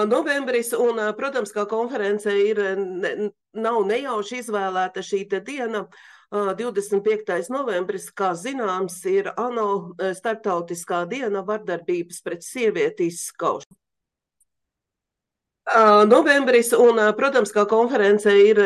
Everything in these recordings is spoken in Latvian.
Novembris, un, protams, kā konference ir, nav nejauši izvēlēta šī te diena. 25. novembris, kā zināms, ir ANO starptautiskā diena vardarbības pret sievieti izskaušanu. Novembris, un, protams, kā konference ir,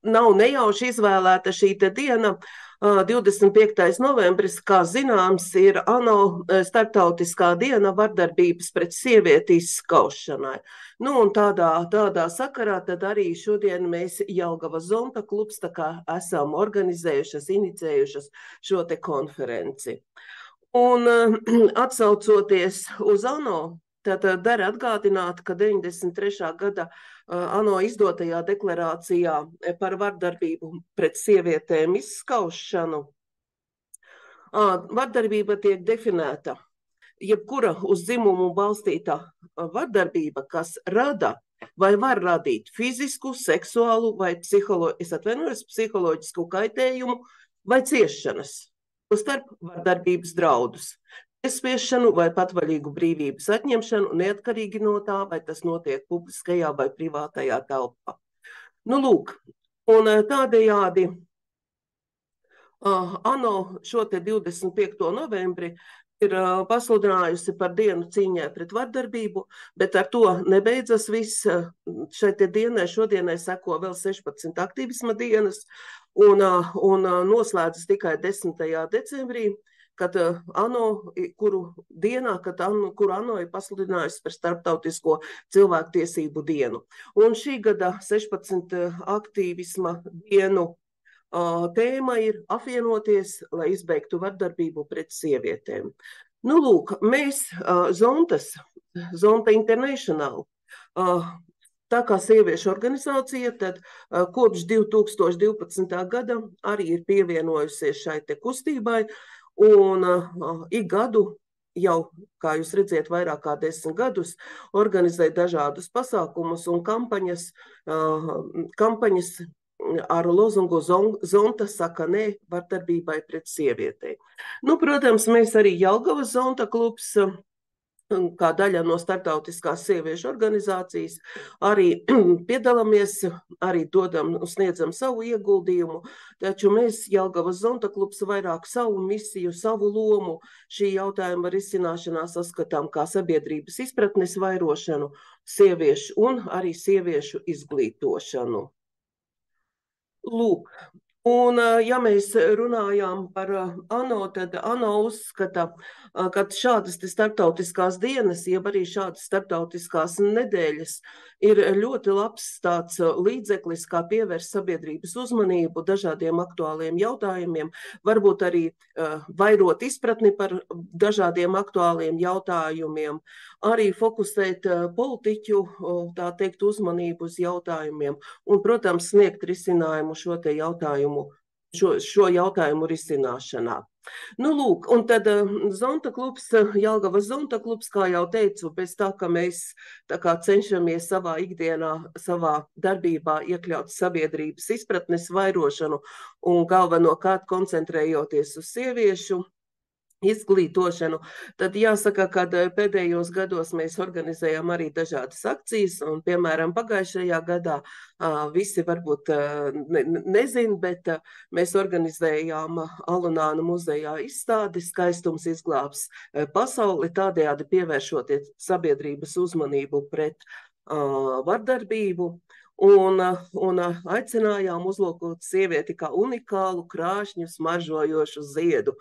nav nejauši izvēlēta šī te diena. 25. novembris, kā zināms, ir ANO starptautiskā diena vardarbības pret sievieti izskaušanai. Nu, un tādā sakarā tad arī šodien mēs Jelgavas Zonta klubs tā kā esam organizējušas, inicējušas šo te konferenci. Un atsaucoties uz ANO, tad der atgādināt, ka 93. gada ANO izdotajā deklarācijā par vardarbību pret sievietēm izskaušanu vardarbība tiek definēta. Jebkura uz dzimumu balstīta vardarbība, kas rada vai var radīt fizisku, seksuālu vai psiholoģisku kaitējumu vai ciešanas, starp vardarbības draudus, iespiešanu vai patvaļīgu brīvības atņemšanu, neatkarīgi no tā, vai tas notiek publiskajā vai privātajā telpā. Nu, lūk, un tādējādi ANO šo te 25. novembri ir pasludinājusi par dienu cīņai pret vardarbību, bet ar to nebeidzas viss. Šai te dienai šodienai seko vēl 16 aktīvisma dienas, un noslēdzas tikai 10. decembrī, kad ANO, kuru ANO ir pasludinājusi par starptautisko cilvēktiesību dienu. Un šī gada 16 aktīvisma dienu tēma ir apvienoties, lai izbeigtu vardarbību pret sievietēm. Nu, lūk, mēs Zonta International, tā kā sieviešu organizācija, tad kopš 2012. gada arī ir pievienojusies šai te kustībai, un ik gadu jau, kā jūs redziet, vairāk kā 10 gadus organizē dažādus pasākumus un kampaņas ar lozungu Zonta saka nē vardarbībai pret sievietei. Nu, protams, mēs arī Jelgavas Zonta klubs, kā daļa no starptautiskās sieviešu organizācijas, arī piedalāmies, arī sniedzam savu ieguldījumu, taču mēs Jelgavas Zonta klubs vairāk savu misiju, savu lomu šī jautājuma risināšanā saskatām kā sabiedrības izpratnes vairošanu, sieviešu un arī sieviešu izglītošanu. Lūk, un ja mēs runājām par ANO, tad ANO uzskata, ka šādas starptautiskās dienas, jeb arī šādas starptautiskās nedēļas ir ļoti labs tāds līdzeklis, kā pievērst sabiedrības uzmanību dažādiem aktuāliem jautājumiem, varbūt arī vairot izpratni par dažādiem aktuāliem jautājumiem, arī fokusēt politiķu, tā teikt, uzmanību uz jautājumiem un, protams, sniegt risinājumu šo jautājumu risināšanā. Nu, lūk, un tad Zonta klubs, Jelgavas Zonta klubs, kā jau teicu, bez tā, ka mēs tā kā cenšamies savā ikdienā, savā darbībā iekļaut sabiedrības izpratnes vairošanu un galvenokārt koncentrējoties uz sieviešu izglītošanu, tad jāsaka, ka pēdējos gados mēs organizējam arī dažādas akcijas, un, piemēram, pagājušajā gadā visi varbūt nezin, bet mēs organizējām Alunāna muzejā izstādi Skaistums izglābs pasauli, tādējādi pievēršoties sabiedrības uzmanību pret vardarbību. Un aicinājām uzlūkot sievieti kā unikālu, krāšņu, smaržojošu ziedu,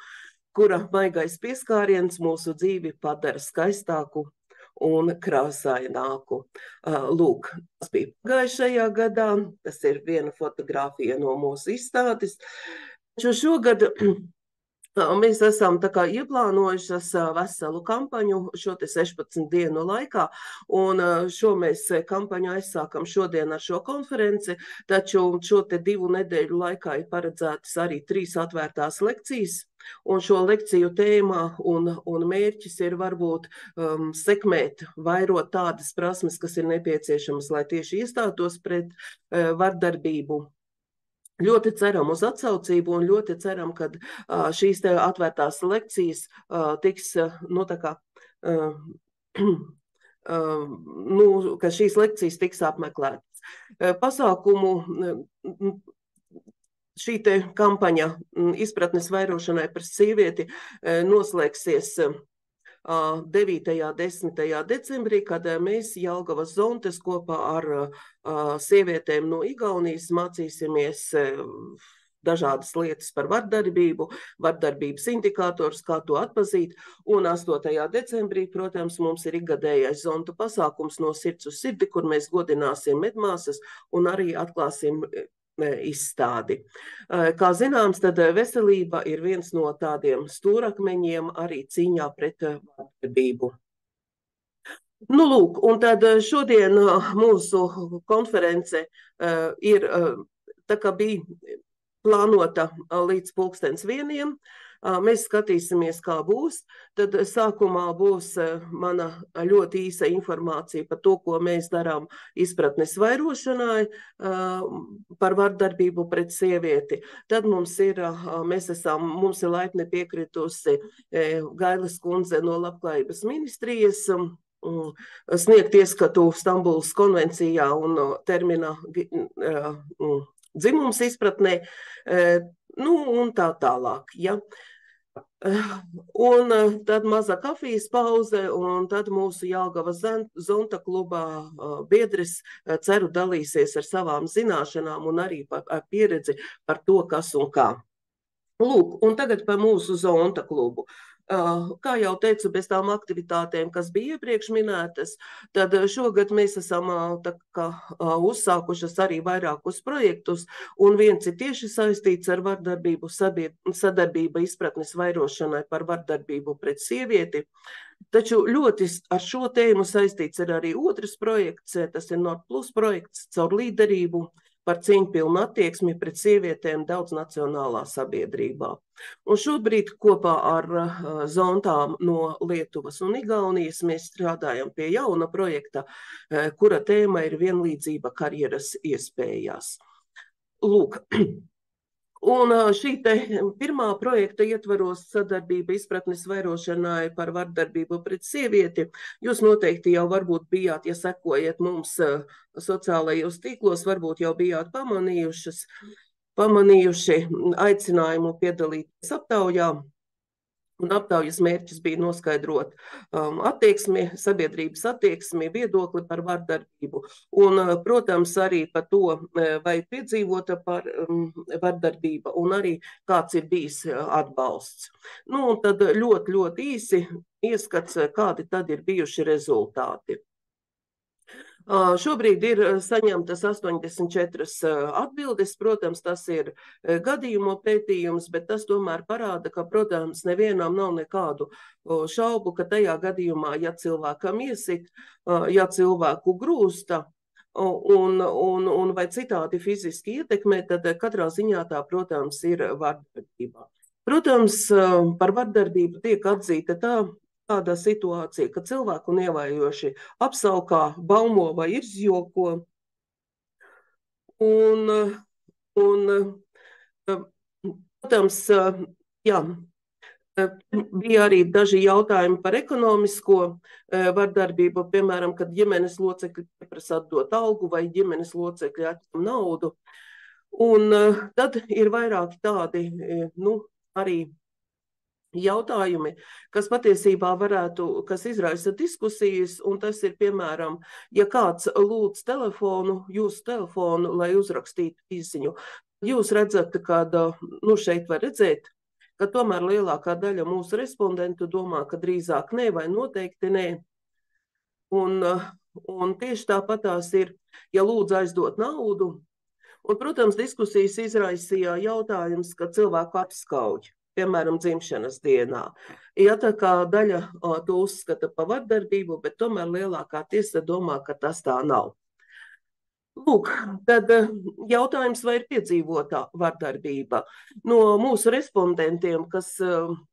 kura maigais pieskāriens mūsu dzīvi padara skaistāku un krāsaināku. Lūk, tas bija pagājušajā gadā, tas ir viena fotogrāfija no mūsu izstādes. Šogad mēs esam tā kā ieplānojušas veselu kampaņu šo te 16 dienu laikā, un šo mēs kampaņu aizsākam šodien ar šo konferenci, taču šo te 2 nedēļu laikā ir paredzētas arī 3 atvērtās lekcijas, un šo lekciju tēmā un mērķis ir varbūt sekmēt, vairot tādas prasmes, kas ir nepieciešamas, lai tieši iestātos pret vardarbību. Ļoti ceram uz atsaucību un ļoti ceram, ka šīs te atvērtās lekcijas tiks, nu, tā kā, ka šīs lekcijas tiks apmeklētas. Pasākumu šī te kampaņa izpratnes vairošanai par sievieti noslēgsies 9. un 10. decembrī, kad mēs Jelgavas zontes kopā ar sievietēm no Igaunijas mācīsimies dažādas lietas par vardarbību, vardarbības indikātors, kā to atpazīt, un 8. decembrī, protams, mums ir ikgadējais zontu pasākums No sirds uz sirdi, kur mēs godināsim medmāsas un arī atklāsim izstādi. Kā zināms, tad veselība ir viens no tādiem stūrakmeņiem arī cīņā pret vardarbību. Nu, lūk, un tad šodien mūsu konference ir, tā kā bija plānota līdz 1:00. Mēs skatīsimies, kā būs. Tad sākumā būs mana ļoti īsa informācija par to, ko mēs darām izpratnes vairošanai par vardarbību pret sievieti. Tad mums ir laipni piekritusi Gailes kundze no Labklājības ministrijas sniegt ieskatu Stambulas konvencijā un termina dzimums izpratnē, un tā tālāk, ja. Un tad maza kafijas pauze, un tad mūsu Jelgavas zonta klubā biedris, ceru, dalīsies ar savām zināšanām un arī ar pieredzi par to, kas un kā. Lūk, un tagad par mūsu zonta klubu. Kā jau teicu, bez tām aktivitātēm, kas bija iepriekš minētas, tad šogad mēs esam uzsākušas arī vairākus projektus, un viens ir tieši saistīts ar vardarbību, sadarbība izpratnes vairošanai par vardarbību pret sievieti. Taču ļoti ar šo tēmu saistīts ir arī otrs projekts, tas ir Nord Plus projekts caur līderību par cieņpilnu attieksmi pret sievietēm daudznacionālā sabiedrībā. Un šobrīd kopā ar zontām no Lietuvas un Igaunijas mēs strādājam pie jauna projekta, kura tēma ir vienlīdzība karjeras iespējās. Lūk. Un šī te pirmā projekta ietvaros sadarbība izpratnes vairošanai par vardarbību pret sievieti. Jūs noteikti jau varbūt bijāt, ja sekojat mums sociālajos tīklos, varbūt jau bijāt pamanījuši aicinājumu piedalīties aptaujā. Un aptaujas mērķis bija noskaidrot sabiedrības attieksmi, viedokli par vardarbību. Un, protams, arī par to, vai piedzīvota par vardarbība un arī kāds ir bijis atbalsts. Nu, un tad ļoti īsi ieskats, kādi tad ir bijuši rezultāti. Šobrīd ir saņemtas 84 atbildes, protams, tas ir gadījumu pētījums, bet tas tomēr parāda, ka, protams, nevienam nav nekādu šaubu, ka tajā gadījumā, ja cilvēkam iesit, ja cilvēku grūsta un vai citādi fiziski ietekmē, tad katrā ziņā tā, protams, ir vardarbība. Protams, par vardarbību tiek atzīta tāda situācija, ka cilvēku nevajoši apsaukā, baumo vai izjoko. Protams, jā, bija arī daži jautājumi par ekonomisko vardarbību, piemēram, kad ģimenes locekļi pieprasa atdot algu vai ģimenes locekļi atņem naudu. Un tad ir vairāki tādi, arī jautājumi, kas patiesībā kas izraisa diskusijas, un tas ir, piemēram, ja kāds lūdz jūsu telefonu, lai uzrakstītu īsiņu, jūs redzat, kad, šeit var redzēt, ka tomēr lielākā daļa mūsu respondentu domā, ka drīzāk nē vai noteikti nē. Un tieši tāpatās ir, ja lūdz aizdot naudu, un, protams, diskusijas izraisīja jautājums, ka cilvēku apskauj. Piemēram, dzimšanas dienā. Ja tā kā daļa to uzskata par vardarbību, bet tomēr lielākā tiesa domā, ka tas tā nav. Lūk, tad jautājums, vai ir piedzīvotā vardarbība. No mūsu respondentiem, kas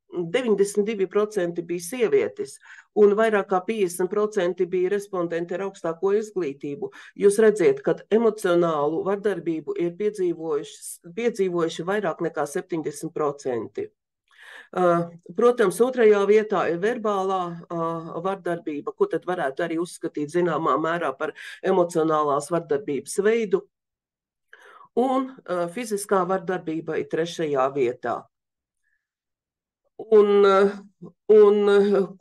92% bija sievietes un vairāk kā 50% bija respondenti ar augstāko izglītību. Jūs redziet, ka emocionālu vardarbību ir piedzīvojuši vairāk nekā 70%. Protams, otrajā vietā ir verbālā vardarbība, ko tad varētu arī uzskatīt zināmā mērā par emocionālās vardarbības veidu. Un fiziskā vardarbība ir trešajā vietā. Un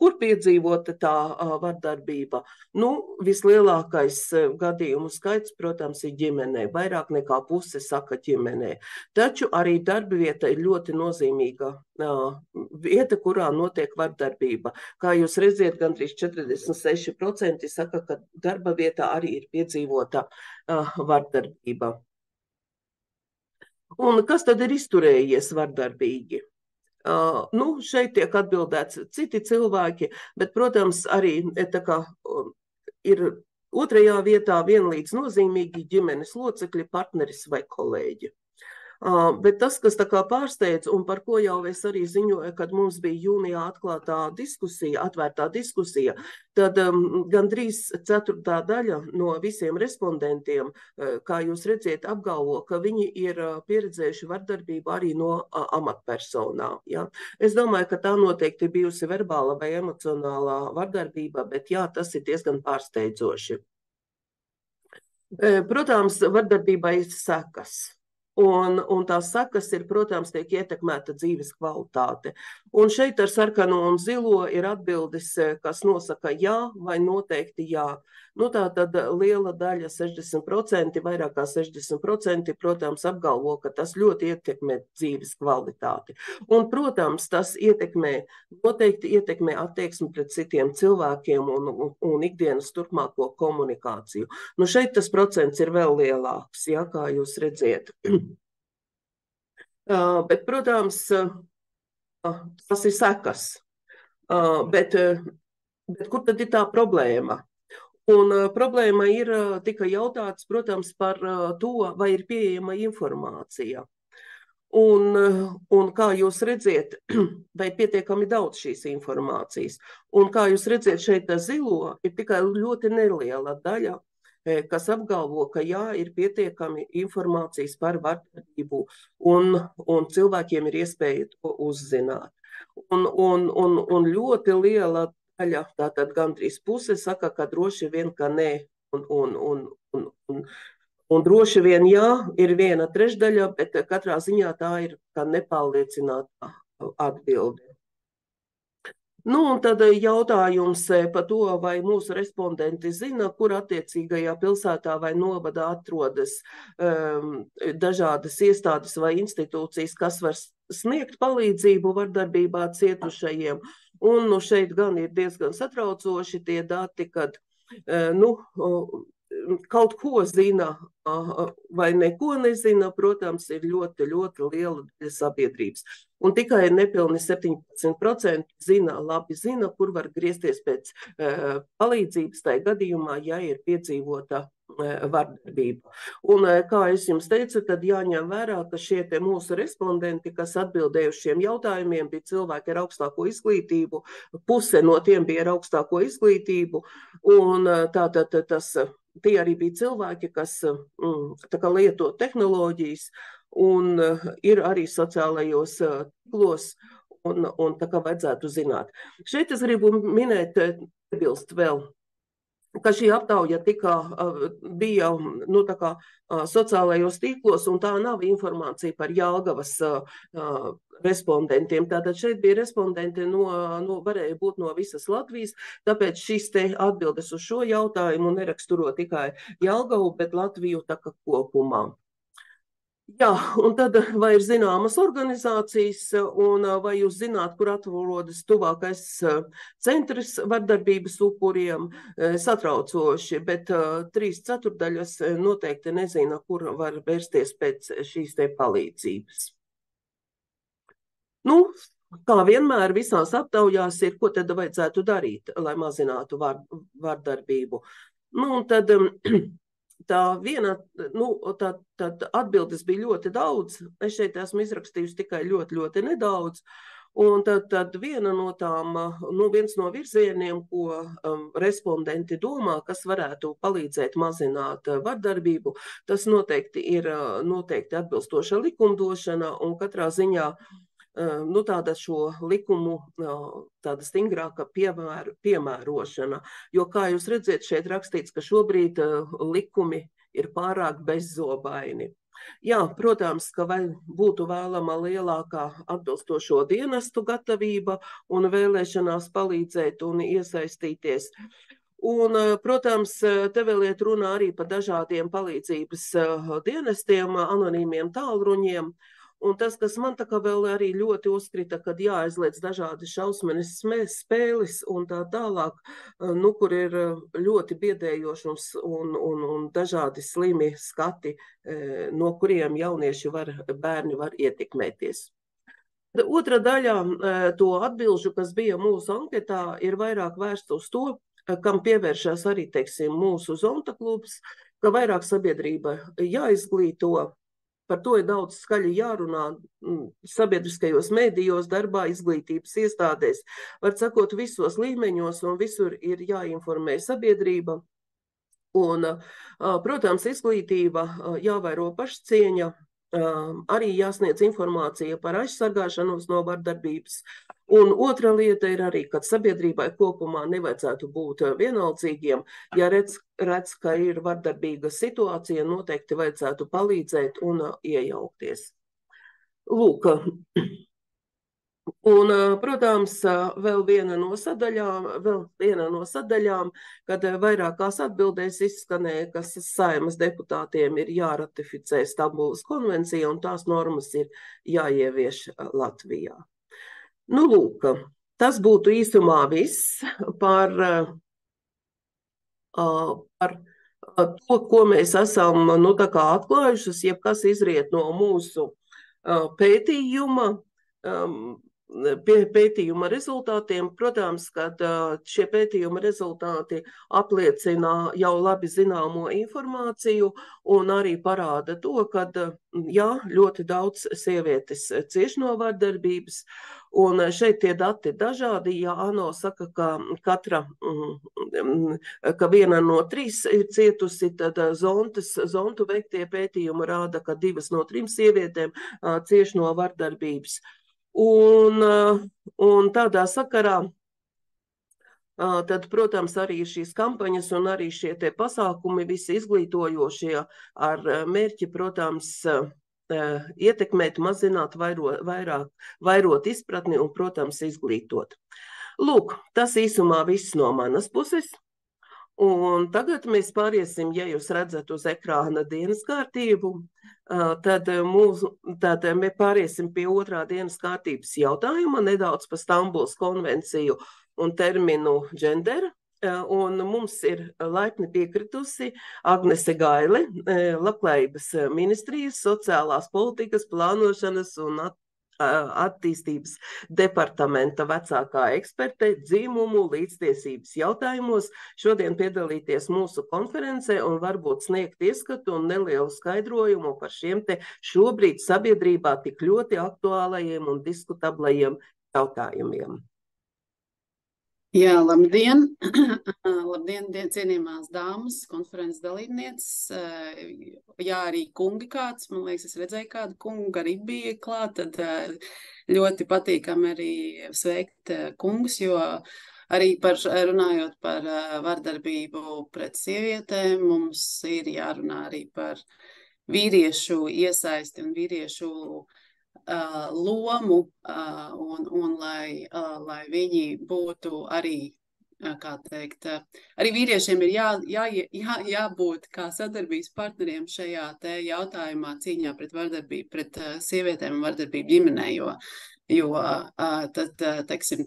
kur piedzīvota tā vardarbība? Nu, vislielākais gadījumu skaits, protams, ir ģimenē. Vairāk nekā puse saka ģimenē. Taču arī darba vieta ir ļoti nozīmīga vieta, kurā notiek vardarbība. Kā jūs redziet, gandrīz 46% saka, ka darba vietā arī ir piedzīvota vardarbība. Un kas tad ir izturējies vardarbīgi? Šeit tiek atbildēts citi cilvēki, bet, protams, arī ir otrajā vietā vienlīdz nozīmīgi ģimenes locekļi, partneris vai kolēģi. Bet tas, kas tā kā pārsteidz un par ko jau es arī ziņoju, kad mums bija jūnijā atklātā diskusija, atvērtā diskusija, tad gandrīz ceturtā daļa no visiem respondentiem, kā jūs redziet, apgalvo, ka viņi ir pieredzējuši vardarbību arī no amatpersonām. Ja? Es domāju, ka tā noteikti bijusi verbāla vai emocionālā vardarbība, bet jā, tas ir diezgan pārsteidzoši. Protams, vardarbībai ir sekas. Un tās sekas ir, protams, tiek ietekmēta dzīves kvalitāte. Un šeit ar sarkano un zilo ir atbildes, kas nosaka jā vai noteikti jā. Nu, tā tad liela daļa, 60%, vairāk kā 60%, protams, apgalvo, ka tas ļoti ietekmē dzīves kvalitāti. Un, protams, tas noteikti ietekmē attieksmi pret citiem cilvēkiem un ikdienas turpmāko komunikāciju. Nu, šeit tas procents ir vēl lielāks, ja, kā jūs redziet. Bet, protams, tas ir sekas. Bet kur tad ir tā problēma? Un problēma ir tikai jautāts, protams, par to, vai ir pieejama informācija. Un kā jūs redziet, vai pietiekami daudz šīs informācijas. Un kā jūs redziet, šeit zilo ir tikai ļoti neliela daļa, kas apgalvo, ka jā, ir pietiekami informācijas par vardarbību un cilvēkiem ir iespēja to uzzināt. Un ļoti liela daļa, tātad gandrīz puse, saka, ka droši vien, ka nē. Un droši vien jā, ir 1/3, bet katrā ziņā tā ir kā nepārliecināta atbilde. Nu, un tad jautājums par to, vai mūsu respondenti zina, kur attiecīgajā pilsētā vai novadā atrodas dažādas iestādes vai institūcijas, kas var sniegt palīdzību vardarbībā cietušajiem. Un šeit gan ir diezgan satraucoši tie dati, kad kaut ko zina vai neko nezina, protams, ir ļoti, ļoti liela daļa sabiedrības. Un tikai nepilni 17% labi zina, kur var griezties pēc palīdzības tajā gadījumā, ja ir piedzīvota vardarbība. Un, kā es jums teicu, tad jāņem vērā, ka šie te mūsu respondenti, kas atbildēja uz šiem jautājumiem, bija cilvēki ar augstāko izglītību, puse no tiem bija ar augstāko izglītību, un tātad tie arī bija cilvēki, kas lieto tehnoloģijas un ir arī sociālajos tīklos, un tā kā vajadzētu zināt. Šeit es gribu minēt, piebilst vēl, ka šī aptauja bija sociālajos tīklos, un tā nav informācija par Jelgavas respondentiem. Tātad šeit bija respondenti varēja būt no visas Latvijas, tāpēc šīs te atbildes uz šo jautājumu neraksturo tikai Jelgavu, bet Latviju tā kā kopumā. Jā, un tad vai ir zināmas organizācijas, un vai jūs zināt, kur atrodas tuvākais centrs vardarbības upuriem, satraucoši, bet 3/4 noteikti nezina, kur var vērsties pēc šīs te palīdzības. Nu, kā vienmēr visās aptaujās ir, ko tad vajadzētu darīt, lai mazinātu vardarbību. Nu, un tad tad atbildes bija ļoti daudz. Es šeit esmu izrakstījusi tikai ļoti, ļoti nedaudz. Un tad viena no tām, viens no virzieniem, ko respondenti domā, kas varētu palīdzēt mazināt vardarbību, tas noteikti ir atbilstoša likumdošana, un katrā ziņā tāda šo likumu tāda stingrāka piemērošana. Jo, kā jūs redzat, šeit rakstīts, ka šobrīd likumi ir pārāk bezzobaini. Jā, protams, ka būtu vēlama lielākā atbilstošo dienestu gatavība un vēlēšanās palīdzēt un iesaistīties. Un, protams, te vēl iet runa arī par dažādiem palīdzības dienestiem, anonīmiem tālruņiem. Un tas, kas man tā kā vēl arī ļoti uzkrita, kad jāaizliedz dažādi šausmenes spēles un tā tālāk, kur ir ļoti biedējošs un dažādi slimi skati, no kuriem jaunieši bērni var ietekmēties. Otra daļa to atbilžu, kas bija mūsu anketā, ir vairāk vērsta uz to, kam pievēršās arī, teiksim, mūsu Zonta klubs, ka vairāk sabiedrība jāizglīto. Par to ir daudz skaļi jārunā sabiedriskajos medijos, darbā, izglītības iestādēs. Var sakot, visos līmeņos un visur ir jāinformē sabiedrība. Un, protams, izglītība, jāvēro pašcieņa, arī jāsniedz informācija par aizsargāšanos no vardarbības. Un otra lieta ir arī, ka sabiedrībai kopumā nevajadzētu būt vienaldzīgiem. Ja redz, ka ir vardarbīga situācija, noteikti vajadzētu palīdzēt un iejaukties. Lūk. Un, protams, vēl viena no sadaļām, kad vairākās atbildēs izskanēja, ka Saeimas deputātiem ir jāratificē Stambulas konvencija un tās normas ir jāievieš Latvijā. Lūk, tas būtu īsumā viss par to, ko mēs esam atklājušas, jebkas izriet no mūsu pētījuma rezultātiem. Protams, ka šie pētījuma rezultāti apliecina jau labi zināmo informāciju un arī parāda to, ka jā, ļoti daudz sievietes cieš no vardarbības. Un šeit tie dati ir dažādi. Ja ANO saka, ka viena no 3 ir cietusi, tad Zontu veiktie pētījumi rāda, ka 2 no 3 sievietēm cieš no vardarbības. Un tādā sakarā, tad, protams, arī šīs kampaņas un arī šie te pasākumi visi izglītojošie ar mērķi, protams, ietekmēt, mazināt, vairot izpratni un, protams, izglītot. Lūk, tas īsumā viss no manas puses. Un tagad mēs pāriesim, ja jūs redzat uz ekrāna dienas kārtību, tad mēs pāriesim pie otrā dienas kārtības jautājuma, nedaudz par Stambulas konvenciju un terminu gender. Un mums ir laipni piekritusi Agnese Gaile, Labklājības ministrijas, sociālās politikas, plānošanas un attīstības departamenta vecākā eksperte dzimumu līdztiesības jautājumos šodien piedalīties mūsu konferencē un varbūt sniegt ieskatu un nelielu skaidrojumu par šiem te šobrīd sabiedrībā tik ļoti aktuālajiem un diskutablajiem jautājumiem. Jā, labdien! Labdien, cienījamās dāmas, konferences dalībnieces. Jā, arī kungi kāds, man liekas, es redzēju kādu kungu, arī bija klāt, tad ļoti patīkami arī sveikt kungus, jo arī runājot par vardarbību pret sievietēm, mums ir jārunā arī par vīriešu iesaisti un vīriešu lomu un lai viņi būtu arī, kā teikt, arī vīriešiem ir jābūt kā sadarbības partneriem šajā te jautājumā cīņā pret vardarbību, pret sievietēm un vardarbību ģimenē, jo tad, teiksim,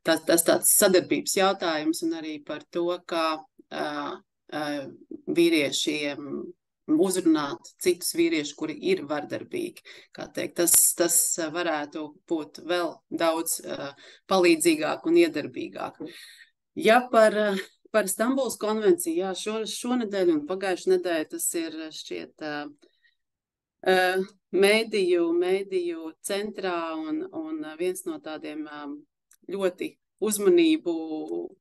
tas tāds sadarbības jautājums un arī par to, kā vīriešiem uzrunāt citus vīriešus, kuri ir vardarbīgi. Kā teikt, tas varētu būt vēl daudz palīdzīgāk un iedarbīgāk. Ja par Stambulas konvenciju, jā, šonedēļ un pagājušu nedēļu tas ir šķiet mēdīju centrā un viens no tādiem ļoti uzmanību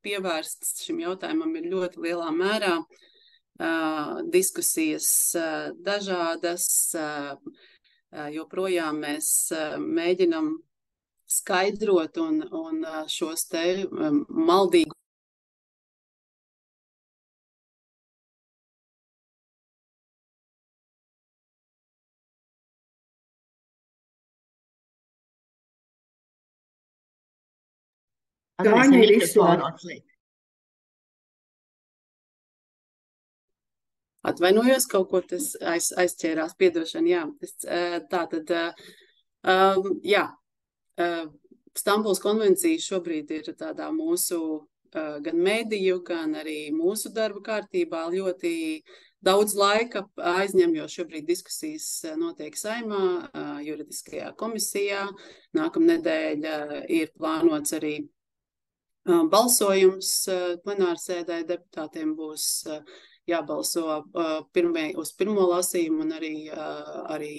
pievērsts šim jautājumam ir ļoti lielā mērā. Diskusijas dažādas, joprojām mēs mēģinam skaidrot un šos te maldīgu Tāņa ir izslēgta. Atvainojos, kaut ko tas aizķērās, piedošana, jā. Tātad, jā, Stambulas konvencija šobrīd ir tādā mūsu gan mediju, gan arī mūsu darba kārtībā ļoti daudz laika aizņem, jo šobrīd diskusijas notiek Saeimā, juridiskajā komisijā. Nākamnedēļ ir plānots arī balsojums plenārsēdē, deputātiem būs jābalso uz pirmo lasījumu un arī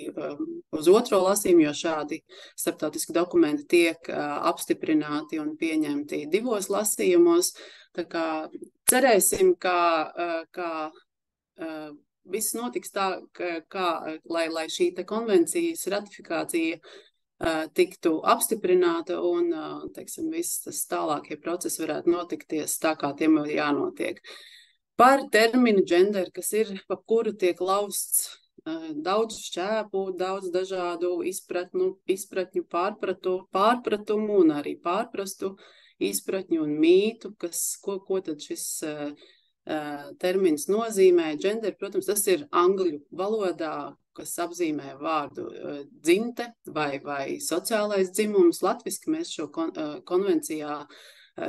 uz otro lasījumu, jo šādi starptautiski dokumenti tiek apstiprināti un pieņemti 2 lasījumos. Tā kā cerēsim, ka viss notiks tā, lai šī te konvencijas ratifikācija tiktu apstiprināta un, teiksim, viss tas tālākie procesi varētu notikties tā, kā tiem ir jānotiek. Par terminu gender, kas ir, pa kuru tiek lausts daudz šķēpu, daudz dažādu izpratņu, pārpratumu un arī pārprastu izpratņu un mītu, ko tad šis termins nozīmē. Gender, protams, tas ir angļu valodā, kas apzīmē vārdu dzimte vai sociālais dzimums. Latviski mēs šo konvencijā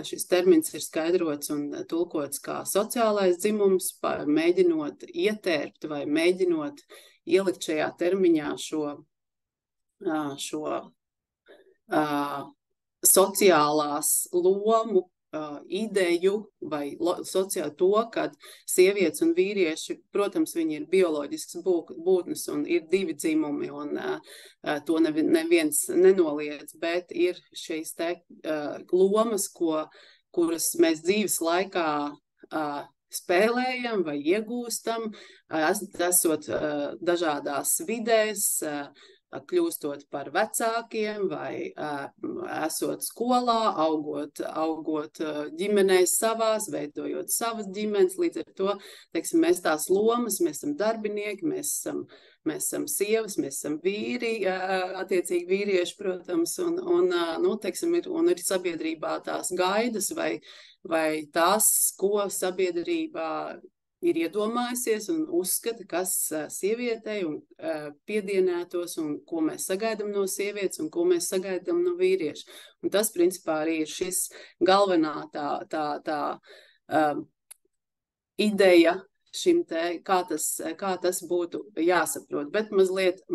šis termins ir skaidrots un tulkots kā sociālais dzimums, mēģinot ietērpt vai mēģinot ielikt šajā termiņā šo sociālās lomu ideju vai sociāli to, ka sievietes un vīrieši, protams, viņi ir bioloģisks būtnes un ir 2 dzimumi un to neviens nenoliedz, bet ir šīs te lomas, kuras mēs dzīves laikā spēlējam vai iegūstam, esot dažādās vidēs, kļūstot par vecākiem vai esot skolā, augot ģimenēs savās, veidojot savas ģimenes. Līdz ar to, teiksim, mēs tās lomas, mēs esam darbinieki, mēs esam sievas, mēs esam vīri, attiecīgi vīrieši, protams, teiksim, ir sabiedrībā tās gaidas vai tās, ko sabiedrībā ir iedomājusies un uzskata, kas sievietei un piedienētos un ko mēs sagaidām no sievietes un ko mēs sagaidām no vīrieša. Un tas, principā, arī ir šis galvenā tā ideja šim te, kā tas būtu jāsaprot, bet mazliet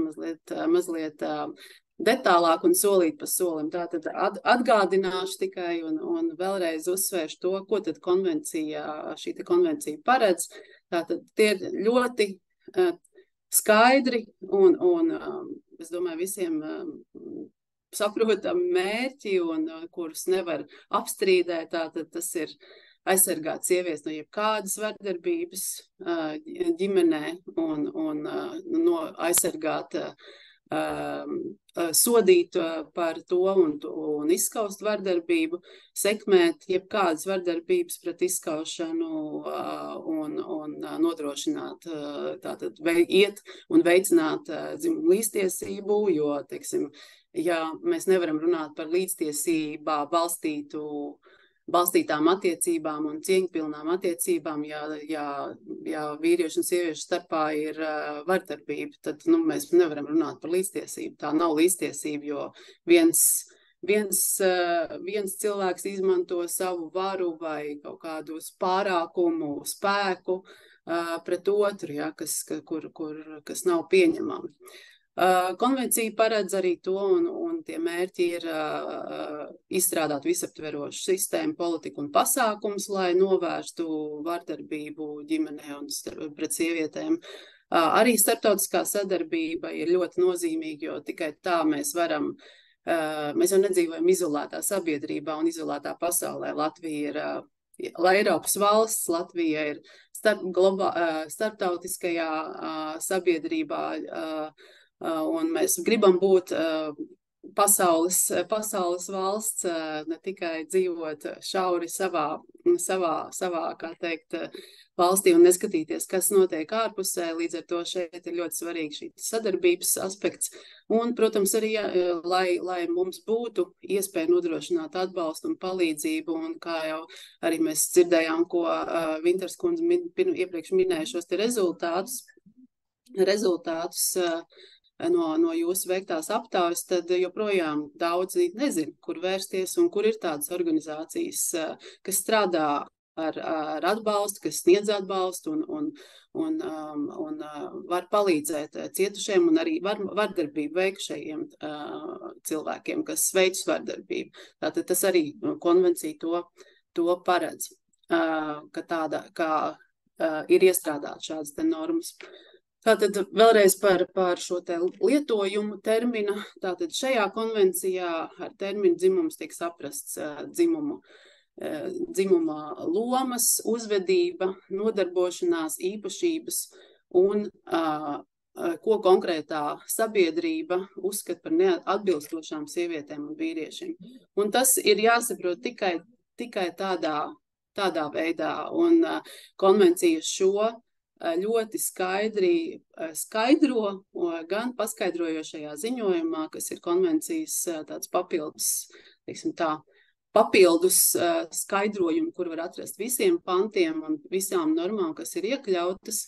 detālāk un solīt pa solim. Tātad atgādināšu tikai un vēlreiz uzsvēršu to, ko tad šī konvencija paredz. Tātad tie ir ļoti skaidri un es domāju visiem saprotami mērķi un kurus nevar apstrīdēt. Tātad tas ir aizsargāt sievietes no jebkādas vardarbības ģimenē un aizsargāt sodīt par to un izskaust vardarbību, sekmēt jebkādas vardarbības pret izskaušanu un nodrošināt, tātad iet un veicināt dzimumu līdztiesību, jo, teiksim, ja mēs nevaram runāt par līdztiesībā balstītām attiecībām un cieņpilnām attiecībām, ja vīriešu un sieviešu starpā ir vardarbība, tad mēs nevaram runāt par līdztiesību. Tā nav līdztiesība, jo viens cilvēks izmanto savu varu vai kaut kādu pārākumu, spēku pret otru, ja, kas nav pieņemami. Konvencija paredz arī to, un tie mērķi ir izstrādāt visaptverošu sistēmu, politiku un pasākums, lai novērstu vardarbību ģimenē un pret sievietēm. Arī starptautiskā sadarbība ir ļoti nozīmīga, jo tikai tā mēs jau nedzīvojam izolētā sabiedrībā un izolētā pasaulē. Latvija ir Eiropas valsts, Latvija ir starptautiskajā sabiedrībā un mēs gribam būt pasaules valsts, ne tikai dzīvot šauri savā, kā teikt, valstī un neskatīties, kas notiek ārpusē. Līdz ar to šeit ir ļoti svarīgi šī sadarbības aspekts. Un, protams, arī, lai mums būtu iespēja nodrošināt atbalstu un palīdzību, un kā jau arī mēs dzirdējām, ko Vinters kundze iepriekš minēja šos te rezultātus no jūsu veiktās aptaujas, tad joprojām daudzi nezin, kur vērsties un kur ir tādas organizācijas, kas strādā ar atbalstu, kas sniedz atbalstu un var palīdzēt cietušiem un arī vardarbību veikušajiem cilvēkiem, kas veic vardarbību. Tātad tas arī konvencija to paredz, ka ir iestrādāt šādas te normas. Tātad vēlreiz par šo te lietojumu termina. Tātad šajā konvencijā ar terminu dzimums tiek saprasts dzimuma lomas, uzvedība, nodarbošanās, īpašības un ko konkrētā sabiedrība uzskata par neatbilstošām sievietēm un vīriešiem. Un tas ir jāsaprot tikai tādā veidā, un konvencija šo ļoti skaidro, gan paskaidrojošajā ziņojumā, kas ir konvencijas tāds papildus skaidrojumi, kur var atrast visiem pantiem un visām normām, kas ir iekļautas.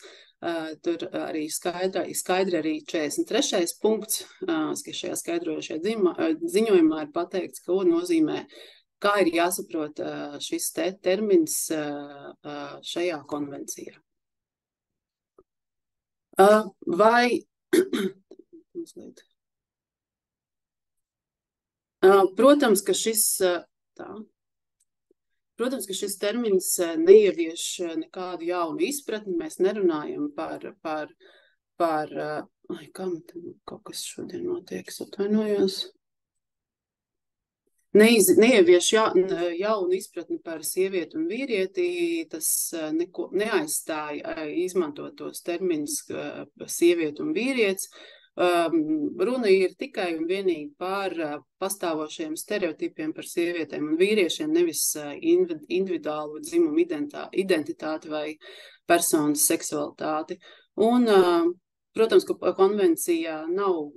Tur arī skaidri arī 43. punkts, ka šajā skaidrojošajā ziņojumā ir pateikts, ko nozīmē, kā ir jāsaprot šis termins šajā konvencijā. Protams, ka šis termins neievieš nekādu jaunu izpratni. Mēs nerunājam par kam kaut kas šodien notiek, atvainojos. Neievieš jaunu izpratni par sievieti un vīrieti, tas neaizstāja izmantot tos terminus sievieti un vīrietis. Runa ir tikai un vienīgi par pastāvošiem stereotipiem par sievietēm un vīriešiem, nevis individuālu dzimumu identitāti vai personas seksualitāti. Un, protams, ka konvencija nav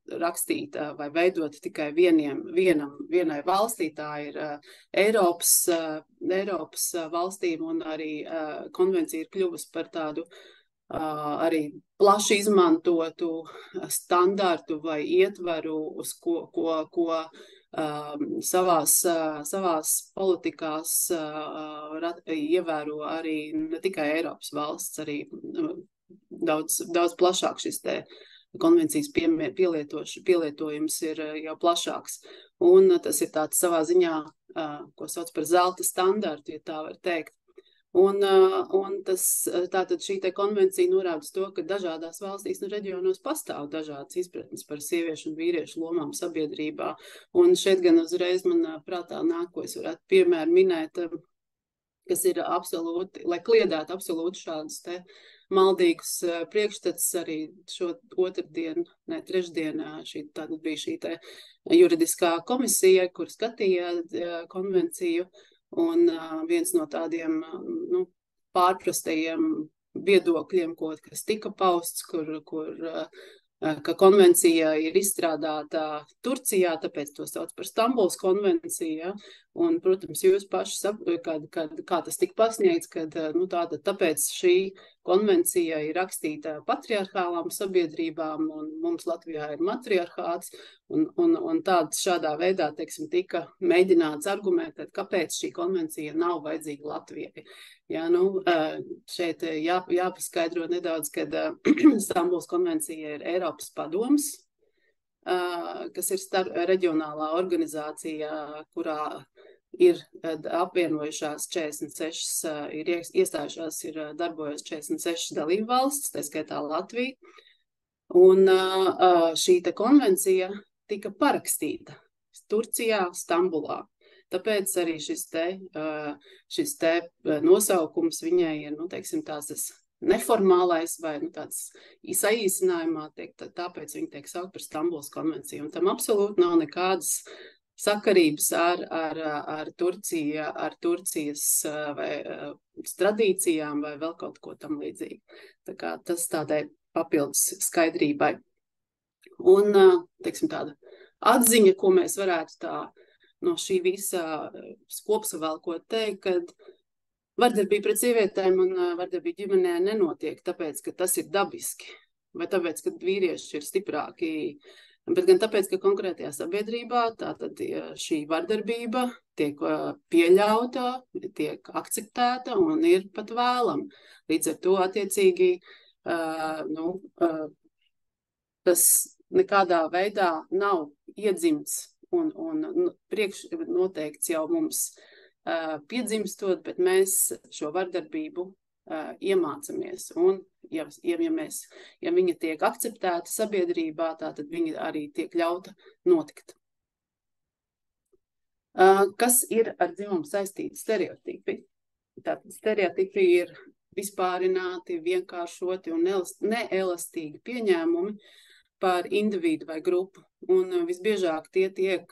rakstīta vai veidota tikai vienai valstī, tā ir Eiropas valstīm, un arī konvencija ir kļuvusi par tādu arī plaši izmantotu standartu vai ietvaru, uz ko savās politikās ievēro arī ne tikai Eiropas valsts, arī daudz plašāk šis te konvencijas pielietojums ir jau plašāks. Un tas ir tāds savā ziņā, ko sauc par zelta standartu, ja tā var teikt. Un tātad šī te konvencija norāda to, ka dažādās valstīs un reģionos pastāv dažādas izpratnes par sieviešu un vīriešu lomām sabiedrībā. Un šeit gan uzreiz man prātā nāk, ko es varētu piemēru minēt, kas ir absolūti, lai kliedētu absolūti šādas te maldīgus priekšstats. Arī šo trešdienu tātad bija šī te juridiskā komisija, kur skatīja konvenciju, un viens no tādiem pārprastajiem viedokļiem, kas tika pausts, ka konvencija ir izstrādāta Turcijā, tāpēc to sauc par Stambulas konvenciju. Ja? Un, protams, jūs paši saprotat, kā tas tika pasniegts, tāpēc šī konvencija ir rakstīta patriarchālām sabiedrībām, un mums Latvijā ir matriarchāts, un šādā veidā, teiksim, tika mēģināts argumentēt, kāpēc šī konvencija nav vajadzīga Latvijai. Ja, šeit jāpaskaidro nedaudz, ka Stambulas konvencija ir Eiropas padoms, kas ir reģionālā organizācija, kurā ir apvienojušās 46, ir iestājušās, ir darbojas 46 dalību valsts, tā skaitā Latvija. Un šī te konvencija tika parakstīta Turcijā, Stambulā. Tāpēc arī šis te nosaukums viņai ir, teiksim, tas neformālais vai tāds saīsinājumā, tāpēc viņi tiek saukt par Stambulas konvenciju. Un tam absolūti nav nekādas sakarības ar Turciju, ar Turcijas vai tradīcijām vai vēl kaut ko tam līdzīgi. Tā kā tas tādai papildus skaidrībai. Un, teiksim, tāda atziņa, ko mēs varētu tā no šī visa kopsavēlkot teikt, kad vardarbība pret sievietēm un vardarbība ģimenē nenotiek tāpēc, ka tas ir dabiski, vai tāpēc, ka vīrieši ir stiprāki, bet gan tāpēc, ka konkrētajā sabiedrībā tātad šī vardarbība tiek pieļauta, tiek akceptēta un ir pat vēlama. Līdz ar to attiecīgi tas nekādā veidā nav iedzimts un priekš noteikts jau mums piedzimstot, bet mēs šo vardarbību iemācamies. Un, ja viņa tiek akceptēta sabiedrībā, tad viņa arī tiek ļauta notikt. Kas ir ar dzimumu saistīti stereotipi? Tātad stereotipi ir vispārināti, vienkāršoti un neelastīgi pieņēmumi par individu vai grupu. Un visbiežāk tie tiek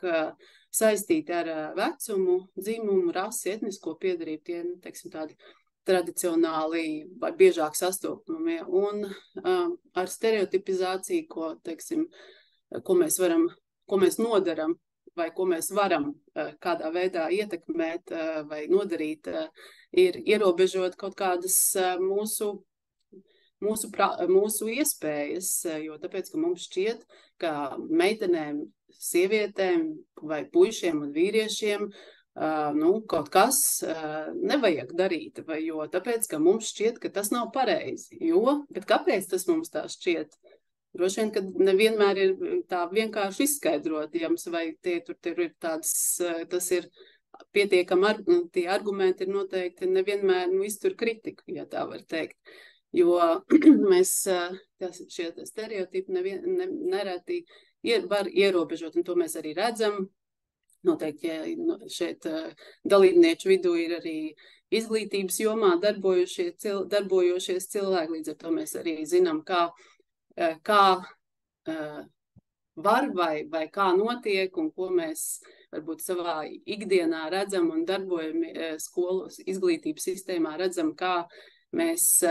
saistīti ar vecumu, dzimumu, rasi, etnisko piedarību, tie, teiksim, tādi tradicionāli vai biežāk sastopamie. Un ar stereotipizāciju, ko mēs nodaram vai ko mēs varam kādā veidā ietekmēt vai nodarīt, ir ierobežot kaut kādas mūsu iespējas, jo tāpēc, ka mums šķiet, ka meitenēm, sievietēm vai puišiem un vīriešiem kaut kas nevajag darīt, jo tāpēc, ka mums šķiet, ka tas nav pareizi. Bet kāpēc tas mums tā šķiet? Droši vien, ka nevienmēr ir tā vienkārši izskaidrojams, vai tur ir tāds, tas ir pietiekami, tie argumenti ir noteikti nevienmēr iztur kritiku, ja tā var teikt. Jo mēs šie stereotipi nereti var ierobežot, un to mēs arī redzam. Noteikti, ja šeit dalībnieču vidū ir arī izglītības jomā darbojošies cilvēki, līdz ar to mēs arī zinām, kā var vai kā notiek, un ko mēs varbūt savā ikdienā redzam un darbojamies skolas izglītības sistēmā, redzam, kā mēs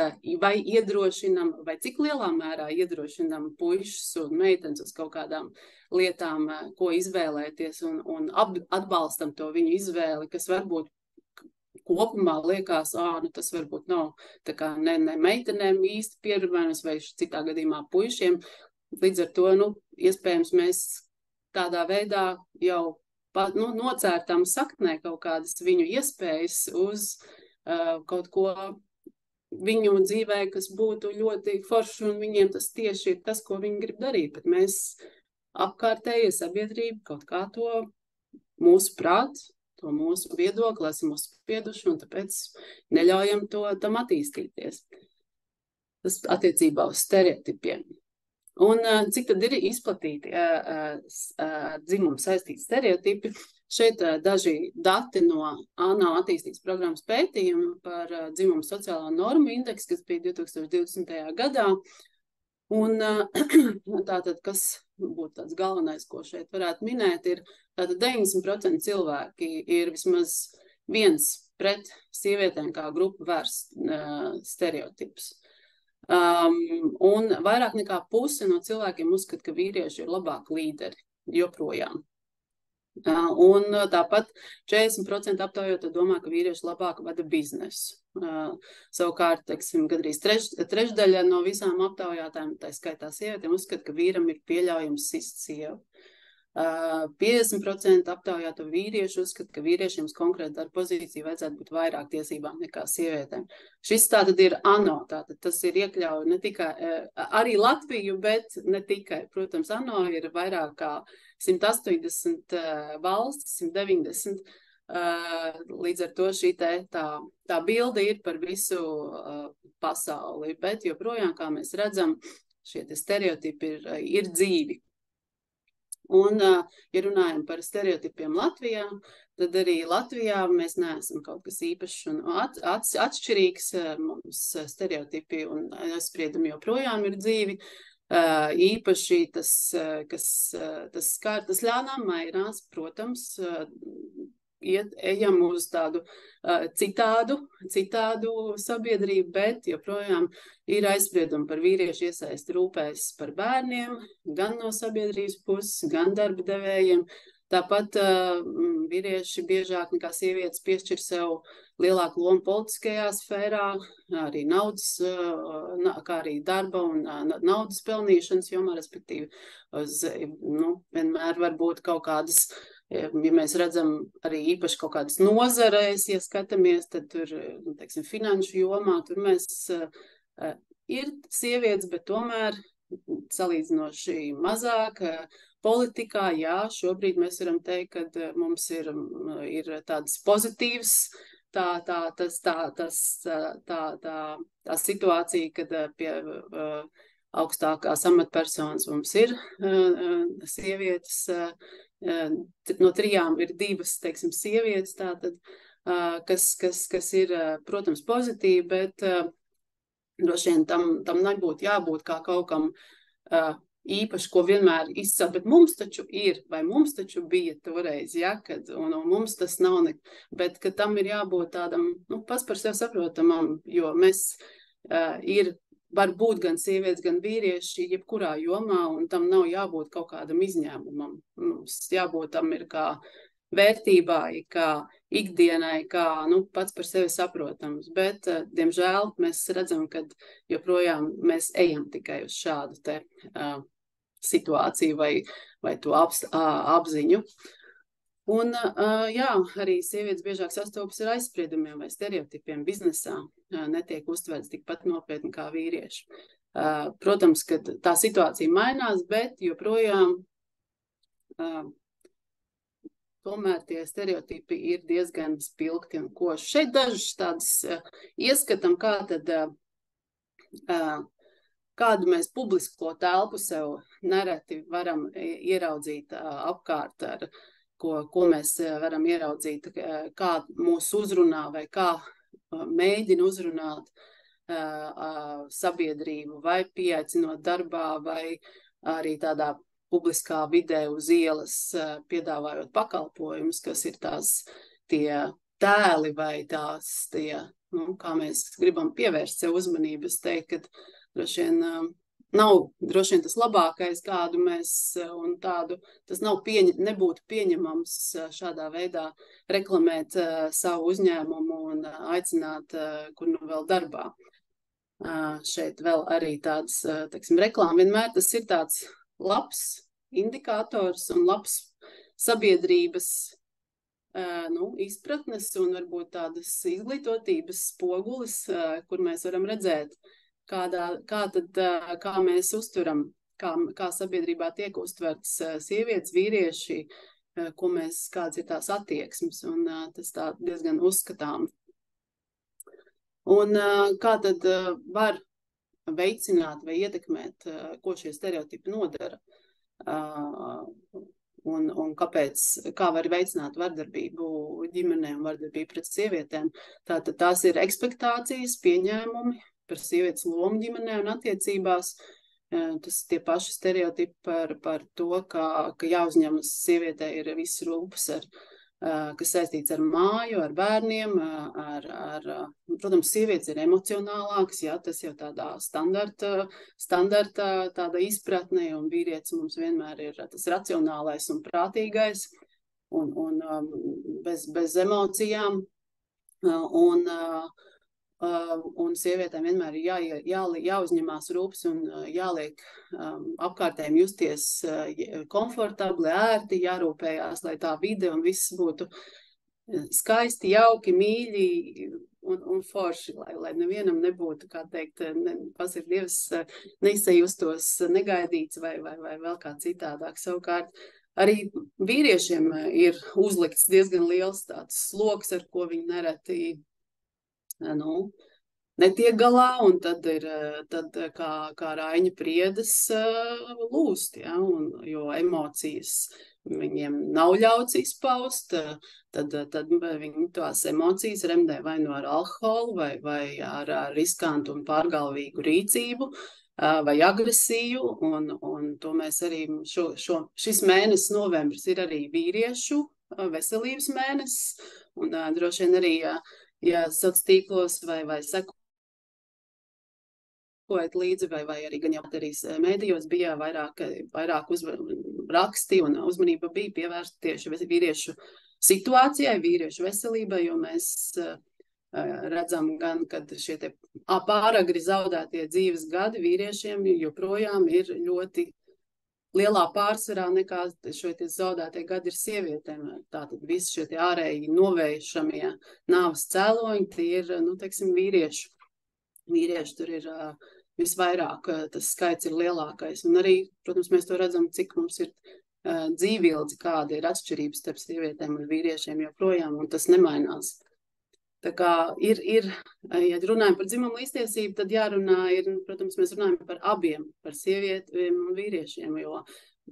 vai iedrošinam, vai cik lielā mērā iedrošinam puišus un meitenes uz kaut kādām lietām, ko izvēlēties, un atbalstam to viņu izvēli, kas varbūt kopumā liekas, tas varbūt nav tā kā ne meitenēm īsti pierunājums vai citā gadījumā puišiem. Līdz ar to, iespējams, mēs tādā veidā jau nocērtam saknē kaut kādas viņu iespējas uz kaut ko viņu dzīvē, kas būtu ļoti forši, un viņiem tas tieši ir tas, ko viņi grib darīt. Bet mēs apkārtējie sabiedrība kaut kā to mūsu prāt, to mūsu viedokli esam uzspieduši, un tāpēc neļaujam tam attīstīties. Tas attiecībā uz stereotipiem. Un cik tad ir izplatīti dzimumu saistīti stereotipi? Šeit daži dati no ANO attīstības programmas pētījuma par dzimumu sociālā normu indeksu, kas bija 2020. gadā. Un tātad, kas būtu tāds galvenais, ko šeit varētu minēt, ir tātad 90% cilvēki ir vismaz viens pret sievietēm kā grupu vērsts stereotips. Un vairāk nekā puse no cilvēkiem uzskata, ka vīrieši ir labāki līderi joprojām. Un tāpat 40% aptaujot domā, ka vīrieši labāk vada biznesu. Savukārt, gandrīz trešdaļa no visām aptaujātājiem, tā skaitā sievietēm, uzskata, ka vīram ir pieļaujams sist sievu. 50% aptaujāto vīriešu uzskata, ka vīriešiem uz konkrētu darba pozīciju vajadzētu būt vairāk tiesībām nekā sievietēm. Šis tātad ir ANO, tātad tas ir iekļauj ne tikai arī Latviju, bet ne tikai. Protams, ANO ir vairāk kā 180 valstis, 190. Līdz ar to šī tā bilde ir par visu pasauli, bet joprojām, kā mēs redzam, šie stereotipi ir dzīvi. Un, ja runājam par stereotipiem Latvijā, tad arī Latvijā mēs neesam kaut kas īpašs un atšķirīgs. Mums stereotipi un aizspriedumi joprojām ir dzīvi. Īpaši tas ļaunām mainās, protams, ejam uz tādu citādu sabiedrību, bet joprojām ir aizspriedumi par vīriešu iesaisti rūpēs par bērniem, gan no sabiedrības puses, gan darba devējiem. Tāpat vīrieši biežāk nekā sievietes piešķir sev lielāku lomu politiskajā sfērā, arī naudas, kā arī darba un naudas pelnīšanas jomā, respektīvi, vienmēr var būt kaut kādas, ja mēs redzam arī īpaši kaut kādas nozarēs, ja skatāmies, tad tur, teiksim, finanšu jomā, tur mēs ir sievietes, bet tomēr salīdzinoši mazāk. Politikā, jā, šobrīd mēs varam teikt, ka mums ir tāds pozitīvs tā situācija, kad pie augstākās amatpersonas mums ir sievietes, no 3 ir 2, teiksim, sievietes, tātad, kas ir, protams, pozitīvi, bet droši vien tam nebūtu jābūt kā kaut kam īpaši, ko vienmēr izcelt, bet mums taču ir, vai mums taču bija toreiz, ja, un mums tas nav, bet ka tam ir jābūt tādam, pats par sevi saprotamam, jo mēs var būt gan sievietes, gan vīrieši, jebkurā jomā, un tam nav jābūt kaut kādam izņēmumam. Mums jābūt tam ir kā vērtībai, kā ikdienai, kā pats par sevi saprotams, bet, diemžēl, mēs redzam, ka joprojām mēs ejam tikai uz šādu te situāciju vai to apziņu. Un, jā, arī sievietes biežāk sastopas ar aizspriedumiem vai stereotipiem biznesā, netiek uztverts tikpat nopietni kā vīrieši. Protams, ka tā situācija mainās, bet joprojām tomēr tie stereotipi ir diezgan spilgti un koši. Šeit dažas tādas ieskatam, kādu mēs publisko telpu sev nereti varam ieraudzīt apkārt, ko mēs varam ieraudzīt, kā mūs uzrunā vai kā mēģina uzrunāt sabiedrību, vai pieaicinot darbā, vai arī tādā publiskā vidē uz ielas, piedāvājot pakalpojumus, kas ir tie tēli vai kā mēs gribam pievērst sev uzmanību. Es teiktu, ka droši vien nav tas labākais, kādu mēs un tādu, tas nebūtu pieņemams šādā veidā reklamēt savu uzņēmumu un aicināt, kur vēl darbā. Šeit vēl arī tāds, teiksim, reklāma vienmēr tas ir tāds labs indikators un labs sabiedrības izpratnes un varbūt tādas izglītotības spogulis, kur mēs varam redzēt, kā mēs uzturam, kā sabiedrībā tiek uztverts sievietes, vīrieši, kādas ir tās attieksmes, un tas tā diezgan uzskatām. Un kā tad var veicināt vai ietekmēt, ko šie stereotipi nodara, un kā var veicināt vardarbību ģimenēm, vardarbību pret sievietēm. Tātad tās ir ekspektācijas, pieņēmumi par sievietes lomu ģimenē un attiecībās. Tas tie paši stereotipi par to, ka jāuzņemas sievietē ir viss rūpes kas saistīts ar māju, ar bērniem, protams, sievietes ir emocionālākas, jā, tas jau tādā standarta tāda izpratne, un vīrietis mums vienmēr ir tas racionālais un prātīgais, un bez emocijām, un sievietēm vienmēr ir jāuzņemās rūpes un jāliek apkārtējiem justies komfortabli, ērti, jārūpējās, lai tā vide un viss būtu skaisti, jauki, mīļi un forši, lai nevienam nebūtu, kā teikt, pasir Dievs, neizsajustos negaidīts vai vēl kā citādāk. Savukārt arī vīriešiem ir uzlikts diezgan liels tāds sloks, ar ko viņi nereti netiek galā, un tad kā Raiņa priedes lūst, ja, jo emocijas viņiem nav ļauts izpaust, tad viņi tās emocijas remdē vai no ar alkoholu, vai ar riskantu un pārgalvīgu rīcību, vai agresiju, un to mēs arī šis mēnesis novembris ir arī vīriešu veselības mēnesis, un droši vien arī, ja sociālos tīklos vai sekojat līdzi, vai arī gan jau arī mēdījos bija vairāk raksti un uzmanība bija pievērsta tieši vīriešu situācijai, vīriešu veselībai, jo mēs redzam gan, kad šie te pāragri zaudētie dzīves gadi vīriešiem joprojām ir ļoti lielā pārsvarā nekā šie tie zaudētie gadi ir sievietēm. Tātad visi šie tie ārēji novēršamie nāves cēloņi, tie ir, teiksim, vīrieši. Vīrieši tur ir visvairāk, tas skaits ir lielākais. Un arī, protams, mēs to redzam, cik mums ir dzīvildzi, kāda ir atšķirības starp sievietēm un vīriešiem joprojām, un tas nemainās. Tā kā ja runājam par dzimumu līdztiesību, tad jārunā protams, mēs runājam par abiem, par sievietēm un vīriešiem, jo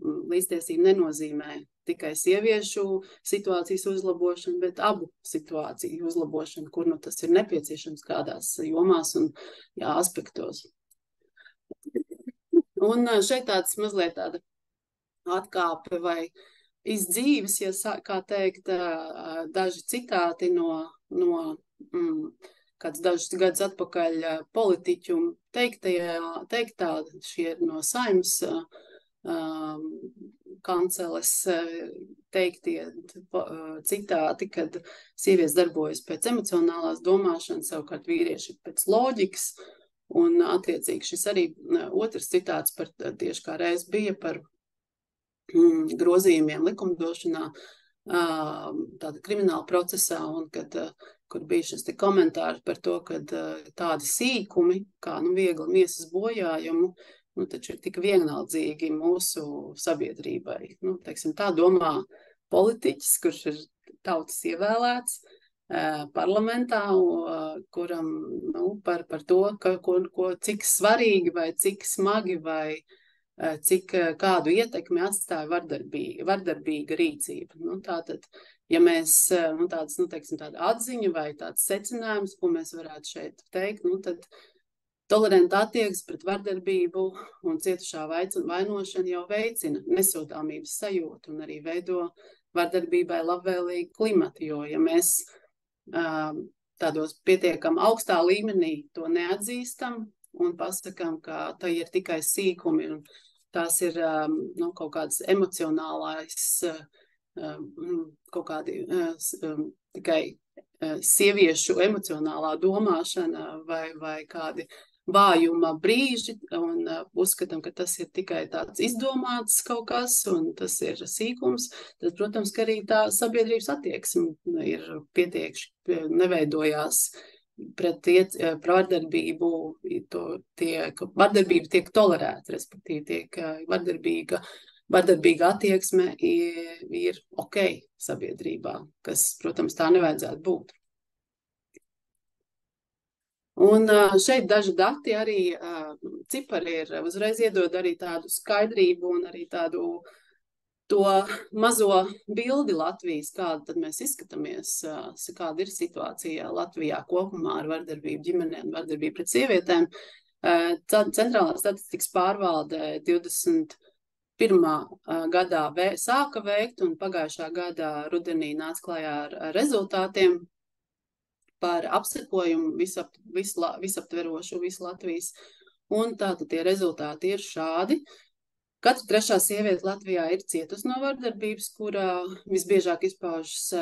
līdztiesība nenozīmē tikai sieviešu situācijas uzlabošanu, bet abu situāciju uzlabošanu, kur tas ir nepieciešams kādās jomās un aspektos. Un šeit tāds mazliet tāda atkāpe vai izdzīves, ja kā teikt, daži citāti no kāds dažus gadus atpakaļ politiķu teiktā, šie no Saeimas kanceles teiktie citāti, kad sievietes darbojas pēc emocionālās domāšanas, savukārt vīrieši pēc loģikas, un attiecīgi šis arī otrs citāts par tieši kā reiz bija par grozījumiem likumdošanā, tāda krimināla procesā, un kur bija šis te komentārs par to, ka tādi sīkumi, kā viegli miesas bojājumu, taču ir tik vienaldzīgi mūsu sabiedrībai. Teiksim, tā domā politiķis, kurš ir tautas ievēlēts parlamentā, kuram par to, cik svarīgi vai cik smagi vai kādu ietekmi atstāja vardarbīga rīcība. Tātad, ja mēs tāda atziņa vai tāds secinājums, ko mēs varētu šeit teikt, tad toleranta attieksme pret vardarbību un cietušā vainošanu jau veicina nesodāmības sajūtu un arī veido vardarbībai labvēlīgu klimatu, jo ja mēs tādos pietiekam augstā līmenī to neatzīstam un pasakām, ka tā ir tikai sīkumi un tās ir kaut kādas emocionālais, kaut kādi tikai sieviešu emocionālā domāšana vai kādi vājuma brīži, un uzskatām, ka tas ir tikai tāds izdomāts kaut kas, un tas ir sīkums, tad, protams, ka arī tā sabiedrības attieksme ir pietiekši neveidojās pret vardarbību, vardarbība tiek tolerēta, respektīvi tiek vardarbīga attieksme ir ok sabiedrībā, kas, protams, tā nevajadzētu būt. Un šeit daži dati arī cipari ir uzreiz iedod arī tādu skaidrību un arī tādu to mazo bildi Latvijas, kāda tad mēs izskatāmies, kāda ir situācija Latvijā kopumā ar vardarbību ģimenēm, vardarbību pret sievietēm. Centrālā statistikas pārvalde 21. gadā sāka veikt un pagājušā gadā rudenī nāca klajā ar rezultātiem par apsekojumu visaptverošu visu Latvijas. Un tātad tie rezultāti ir šādi. Katra trešā sieviete Latvijā ir cietusi no vardarbības, kurā visbiežāk izpaužas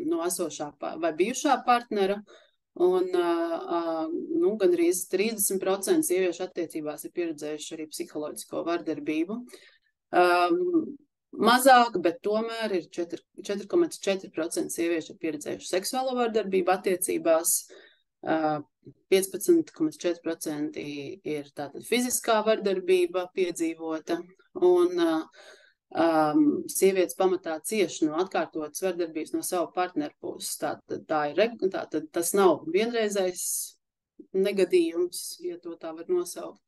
no esošā vai bijušā partnera. Un gandrīz 30% sieviešu attiecībās ir pieredzējuši arī psiholoģisko vardarbību. Mazāk, bet tomēr ir 4,4% sieviešu pieredzējuši seksuālo vardarbību attiecībās, 15,4% ir tātad fiziskā vardarbība piedzīvota, un sievietes pamatā cieš no atkārtotas vardarbības no savu partneru puses. Tātad tas nav vienreizējs negadījums, ja to tā var nosaukt.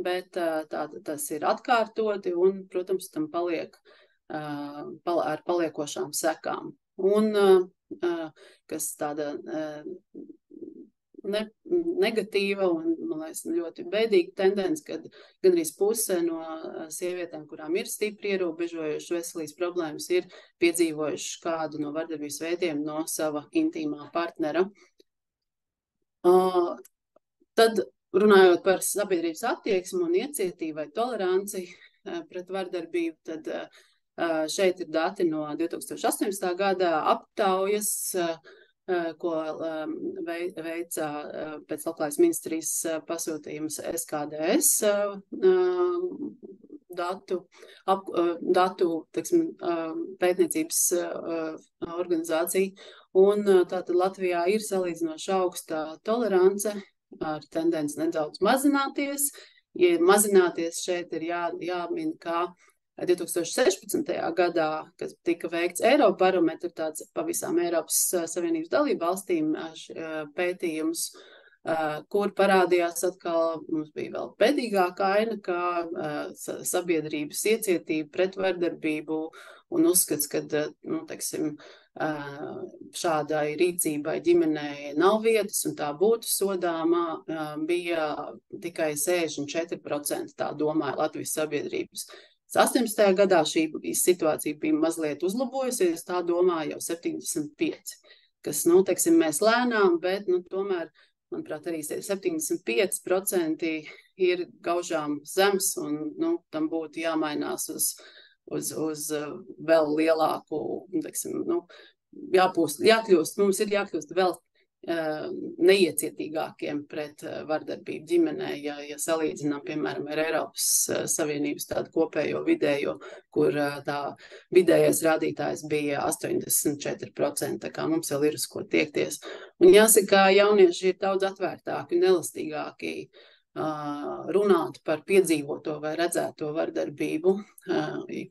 Bet tas ir atkārtoti un, protams, tam paliek ar paliekošām sekām. Un kas tāda negatīva un, man liekas, ļoti bēdīga tendence, kad gandrīz puse no sievietēm, kurām ir stipri ierobežojušas veselības problēmas, ir piedzīvojušas kādu no vardarbības veidiem no sava intīmā partnera. Tad, runājot par sabiedrības attieksmi un iecietību vai toleranci pret vardarbību, tad šeit ir dati no 2018. gada aptaujas, ko veica pēc Labklājības ministrijas pasūtījums SKDS datu pētniecības organizācija. Un tātad Latvijā ir salīdzinoši augsta tolerance ar tendenci nedaudz mazināties. Ja mazināties šeit ir jāmin, kā 2016. gadā, kad tika veikts Eirobarometra, tāds pa visām Eiropas Savienības dalību valstīm pētījums, kur parādījās atkal, mums bija vēl bēdīgāka aina, kā sabiedrības iecietība pret vardarbību un uzskats, ka, teiksim, šādai rīcībai ģimenei nav vietas un tā būtu sodāmā, bija tikai 64% tā domāja Latvijas sabiedrības. 18. gadā šī situācija bija mazliet uzlabojusies, tā domā jau 75, kas, teiksim, mēs lēnām, bet, tomēr, manuprāt, arī 75% ir gaužām zems un, tam būtu jāmainās uz vēl lielāku, teiksim, mums ir jākļūst vēl neiecietīgākiem pret vardarbību ģimenē, ja salīdzinām, piemēram, ar Eiropas Savienības tādu kopējo vidējo, kur tā vidējais rādītājs bija 84%, tā kā mums vēl ir uz ko tiekties. Un jāsaka, jaunieši ir daudz atvērtāki un elastīgāki runāt par piedzīvoto vai redzēto vardarbību,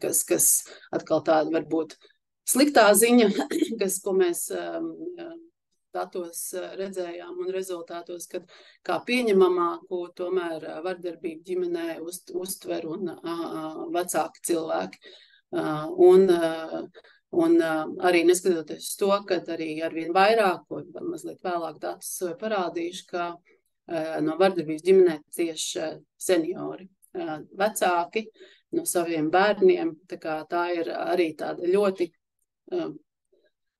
kas atkal tāda varbūt sliktā ziņa, ko mēs datos redzējām un rezultātos, kad kā pieņemamāku tomēr vardarbību ģimenē uztver un vecāki cilvēki. Un arī neskatoties to, kad arī arvien vairāk, ko mazliet vēlāk datus parādījuši, ka no vardarbības ģimenē cieši seniori, vecāki no saviem bērniem. Tā ir arī tāda ļoti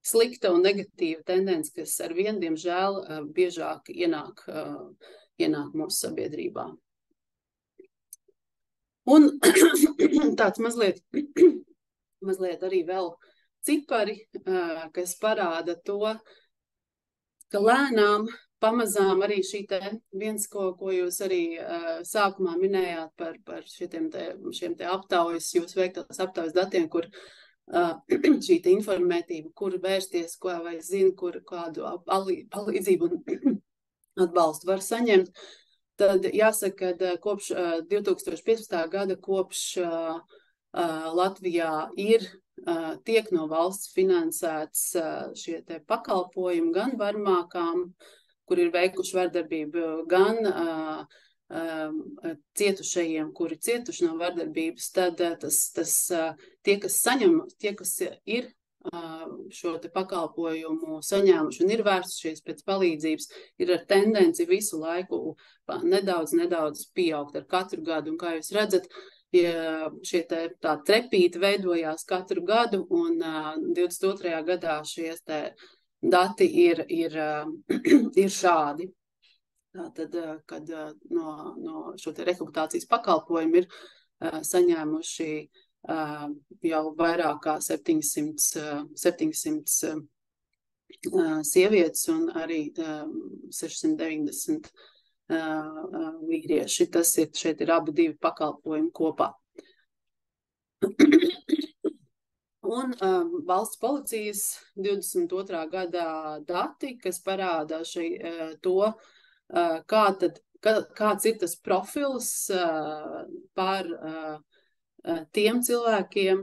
slikta un negatīva tendence, kas ar vien, diemžēl, biežāk ienāk mūsu sabiedrībā. Un tāds mazliet arī vēl cipari, kas parāda to, ka lēnām, pamazām arī šī viens, ko jūs arī sākumā minējāt par šiem aptaujas, jūs veiktos aptaujas datiem, kur šī informētība, kur vērsties, ko vai zina, kādu palīdzību un atbalstu var saņemt, tad jāsaka, ka kopš 2015. gada, kopš Latvijā tiek no valsts finansēts šie pakalpojumi gan varmākām, kur ir veikuši vardarbību, gan cietušajiem, kuri cietuši no vardarbības, tad tie, kas saņem, tie, kas ir šo pakalpojumu saņēmuši un ir vērsušies pēc palīdzības, ir ar tendenci visu laiku nedaudz pieaugt ar katru gadu. Un kā jūs redzat, šie tā trepīti veidojās katru gadu, un 22. gadā šie dati ir šādi. Tātad, kad no šo rehabilitācijas pakalpojumu ir saņēmuši jau vairāk kā 700 sievietes un arī 690 vīrieši. Šeit ir abi divi pakalpojumi kopā. Un valsts policijas 22. gadā dati, kas parāda to, kāds ir tas profils par tiem cilvēkiem,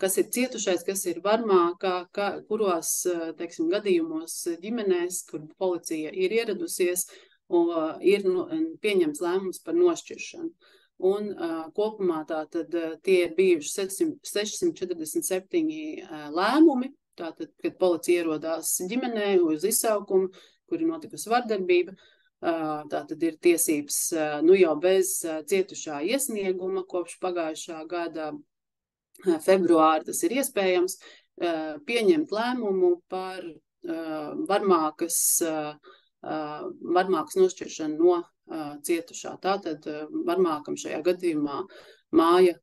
kas ir cietušais, kas ir varmākā, kuros, teiksim, gadījumos ģimenēs, kur policija ir ieradusies ir pieņemts lēmums par nošķiršanu. Un kopumā tātad tie ir bijuši 647 lēmumi, tātad, kad policija ierodās ģimenē uz izsaukumu, kur ir notikusi vardarbība, tātad ir tiesības jau bez cietušā iesnieguma kopš pagājušā gada februāra tas ir iespējams pieņemt lēmumu par varmākas nošķiršanu no cietušā. Tātad varmākam šajā gadījumā māja,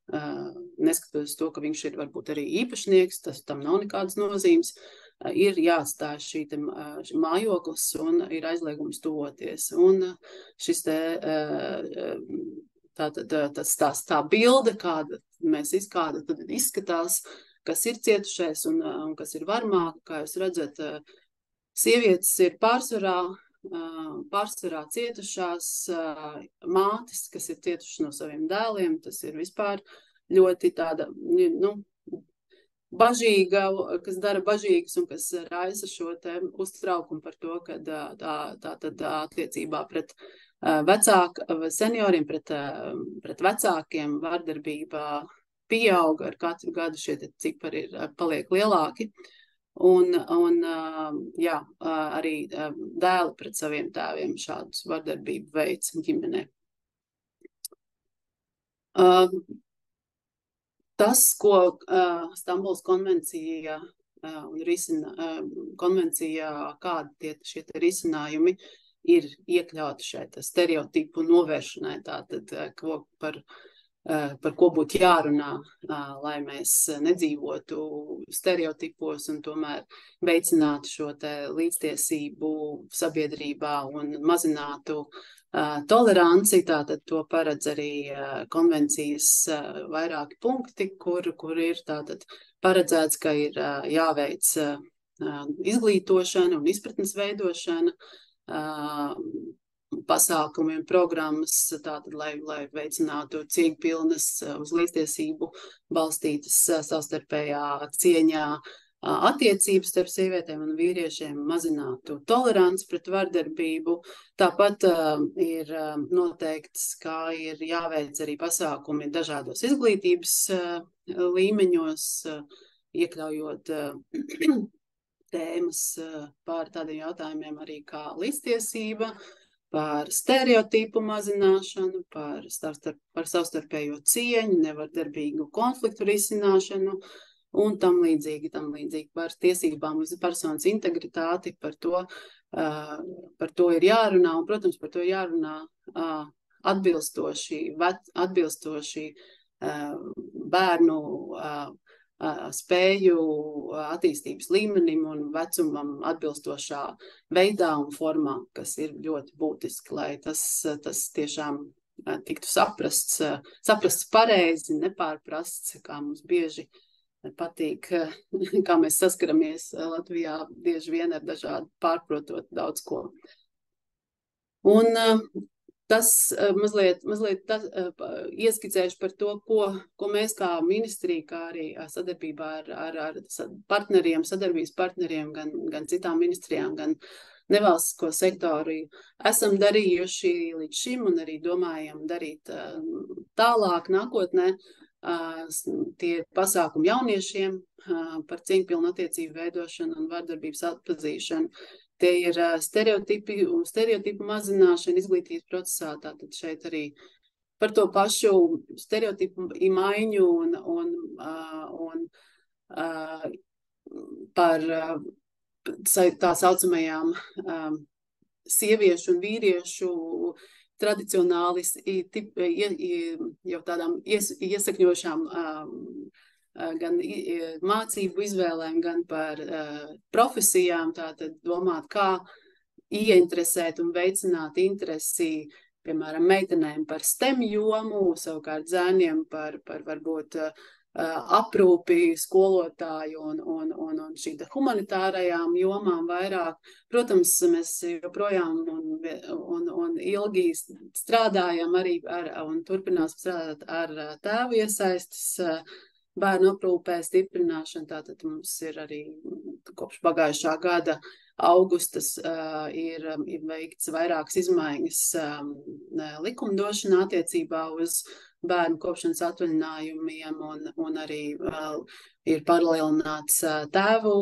neskatoties to, ka viņš ir varbūt arī īpašnieks, tam nav nekādas nozīmes, ir jāatstāj šī mājoklis un ir aizliegums tuvoties. Un šis tā bilde, kāda tad izskatās, kas ir cietušais un kas ir varmāka, kā jūs redzat, sievietes ir pārsvarā cietušās mātes, kas ir cietušas no saviem dēliem. Tas ir vispār ļoti tāda, bažīga, kas dara bažīgas un kas raisa šo te uztraukumu par to, ka tātad attiecībā pret senioriem, pret vecākiem vardarbība pieauga ar katru gadu, šie cipari paliek lielāki. Un arī dēli pret saviem tēviem šādus vardarbību veids ģimenē. Tas, ko Stambulas konvencija konvencijā, kādi šie risinājumi ir iekļauti šeit stereotipu novēršanai, tātad par ko būtu jārunā, lai mēs nedzīvotu stereotipos un tomēr veicinātu šo līdztiesību sabiedrībā un mazinātu toleranci. Tātad to paredz arī konvencijas vairāki punkti, kur ir tātad paredzēts, ka ir jāveic izglītošana un izpratnes veidošana, pasākumi un programmas, tātad, lai veicinātu cieņpilnas uz līdztiesību balstītas savstarpējā cieņā attiecības starp sievietēm un vīriešiem, mazinātu toleranci pret vardarbību. Tāpat ir noteikts, kā ir jāveic arī pasākumi dažādos izglītības līmeņos, iekļaujot tēmas par tādiem jautājumiem arī kā līdztiesība, par stereotipu mazināšanu, par savstarpējo cieņu, nevardarbīgu konfliktu risināšanu un tam līdzīgi par tiesībām uz personas integritāti, par to ir jārunā, un, protams, par to jārunā atbilstoši bērnu spēju attīstības līmenim un vecumam atbilstošā veidā un formā, kas ir ļoti būtiski, lai tas tiešām tiktu saprasts pareizi, nepārprasts, kā mums bieži patīk, kā mēs saskaramies Latvijā bieži vien ar dažādu pārprotot daudz ko. Un tas mazliet ieskicējuši par to, ko mēs kā ministrija, kā arī sadarbībā ar partneriem, sadarbības partneriem, gan citām ministrijām, gan nevalstisko sektoru esam darījuši līdz šim un arī domājam darīt tālāk nākotnē. Tie pasākumi jauniešiem par cieņpilnu attiecību veidošanu un vardarbības atpazīšanu. Tie ir stereotipu mazināšana izglītības procesā, tātad šeit arī par to pašu stereotipu maiņu un par tā saucamajām sieviešu un vīriešu tradicionāli jau tādām iesakņošām gan mācību izvēlēm, gan par profesijām, tātad domāt, kā ieinteresēt un veicināt interesi, piemēram, meitenēm par STEM jomu, savukārt zēniem par varbūt aprūpi, skolotāju un šī humanitārajām jomām vairāk. Protams, mēs joprojām un ilgi strādājam arī un turpināsim strādāt ar tēvu iesaistes bērnu aprūpē stiprināšanu. Tātad mums ir arī kopš pagājušā gada augustas ir veikts vairākas izmaiņas likumdošanā attiecībā uz bērnu kopšanas atvaļinājumiem un arī ir palielināts tēvu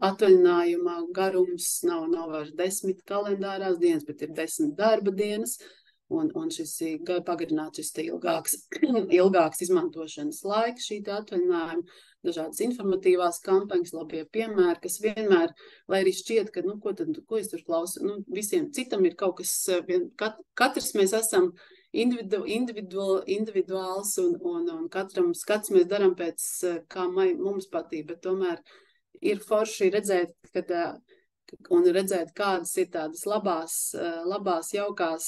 atvaļinājuma garums, nav vairs 10 kalendārās dienas, bet ir 10 darba dienas. Un šis ir pagarināts šis ilgāks izmantošanas laiks, šī atvaļinājuma, dažādas informatīvās kampaņas, labie piemēri, kas vienmēr, lai arī šķiet, ka, ko es tur klausu, visiem citam ir kaut kas, katrs mēs esam individuāls un katrs mēs darām pēc, kā mums patīk, bet tomēr ir forši redzēt, kādas ir tādas labās jaukās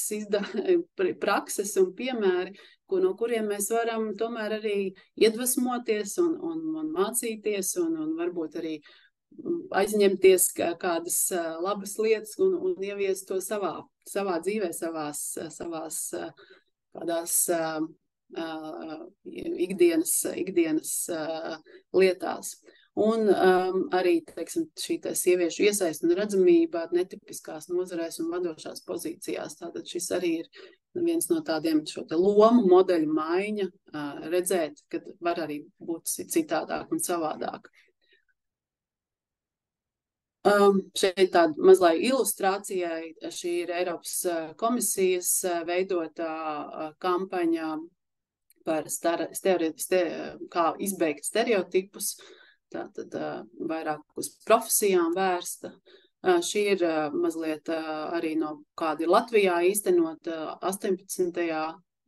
prakses un piemēri, no kuriem mēs varam tomēr arī iedvesmoties un mācīties un varbūt arī aizņemties kādas labas lietas un ieviest to savā dzīvē, savās kādās ikdienas lietās. Un arī, teiksim, šī sieviešu iesaist un redzamība netipiskās nozarēs un vadošās pozīcijās. Tātad šis arī ir viens no tādiem šo lomu modeļu maiņa, redzēt, ka var arī būt citādāk un savādāk. Šeit tāda mazliet ilustrācijai, šī ir Eiropas komisijas veidotā kampaņa par kā izbeigt stereotipus, tātad vairāk uz profesijām vērsta. Šī ir mazliet arī no kāda ir Latvijā īstenot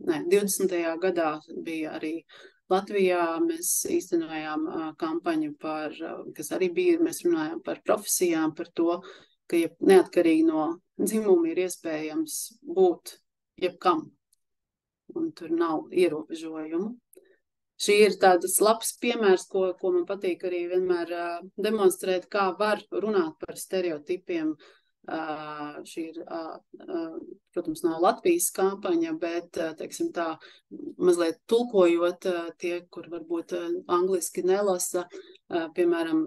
20. gadā bija arī Latvijā, mēs īstenojām kampaņu kas arī bija, mēs runājām par profesijām, par to, ka neatkarīgi no dzimuma ir iespējams būt jebkam, un tur nav ierobežojumu. Šī ir tādas labs piemērs, ko man patīk arī vienmēr demonstrēt, kā var runāt par stereotipiem. Šī ir, protams, nav Latvijas kampaņa, bet, teiksim tā, mazliet tulkojot tie, kur varbūt angliski nelasa, piemēram,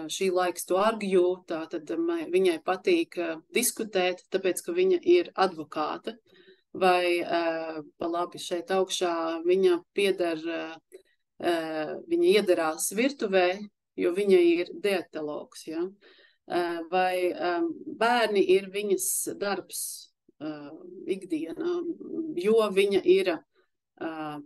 She likes to argue, tātad viņai patīk diskutēt, tāpēc, ka viņa ir advokāte, vai pa labi šeit augšā viņa viņa iederās virtuvē, jo viņa ir dietologs, ja? Vai bērni ir viņas darbs ikdiena, jo viņa ir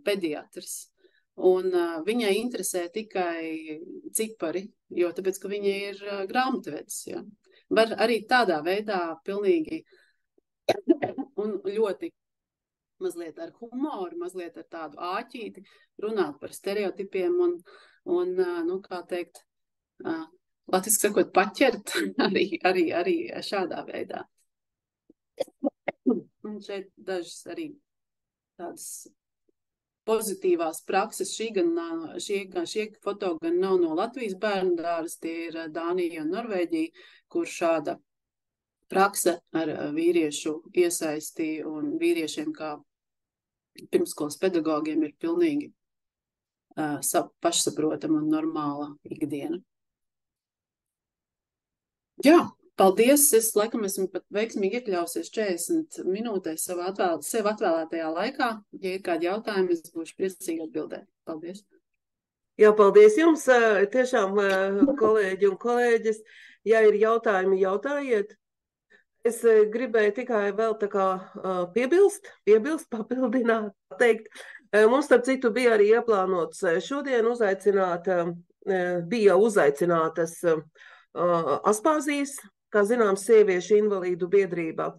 pediatrs. Un viņai interesē tikai cipari, jo tāpēc, ka viņa ir grāmatvedis. Ja? Var arī tādā veidā pilnīgi un ļoti mazliet ar humoru, mazliet ar tādu āķīti runāt par stereotipiem un kā teikt, latviski sakot, paķert arī šādā veidā. Un šeit dažas arī tādas pozitīvās prakses. Šie foto gan nav no Latvijas bērnu dārzas, tie ir Dānija un Norvēģija, kur šāda prakse ar vīriešu iesaisti un vīriešiem kā pirmskolas pedagogiem ir pilnīgi pašsaprotama un normāla ikdiena. Jā, paldies. Es laikam esmu pat veiksmīgi iekļausies 40 minūtēs sev atvēlētajā laikā. Ja ir kādi jautājumi, es būšu priecīgi atbildēt. Paldies. Jā, paldies jums. Tiešām, kolēģi un kolēģis, ja ir jautājumi, jautājiet. Es gribēju tikai vēl tā kā piebilst, papildināt, teikt. Mums, starp citu, bija arī ieplānots šodien bija uzaicinātas Aspāzijas, kā zināms, sieviešu invalīdu biedrībā.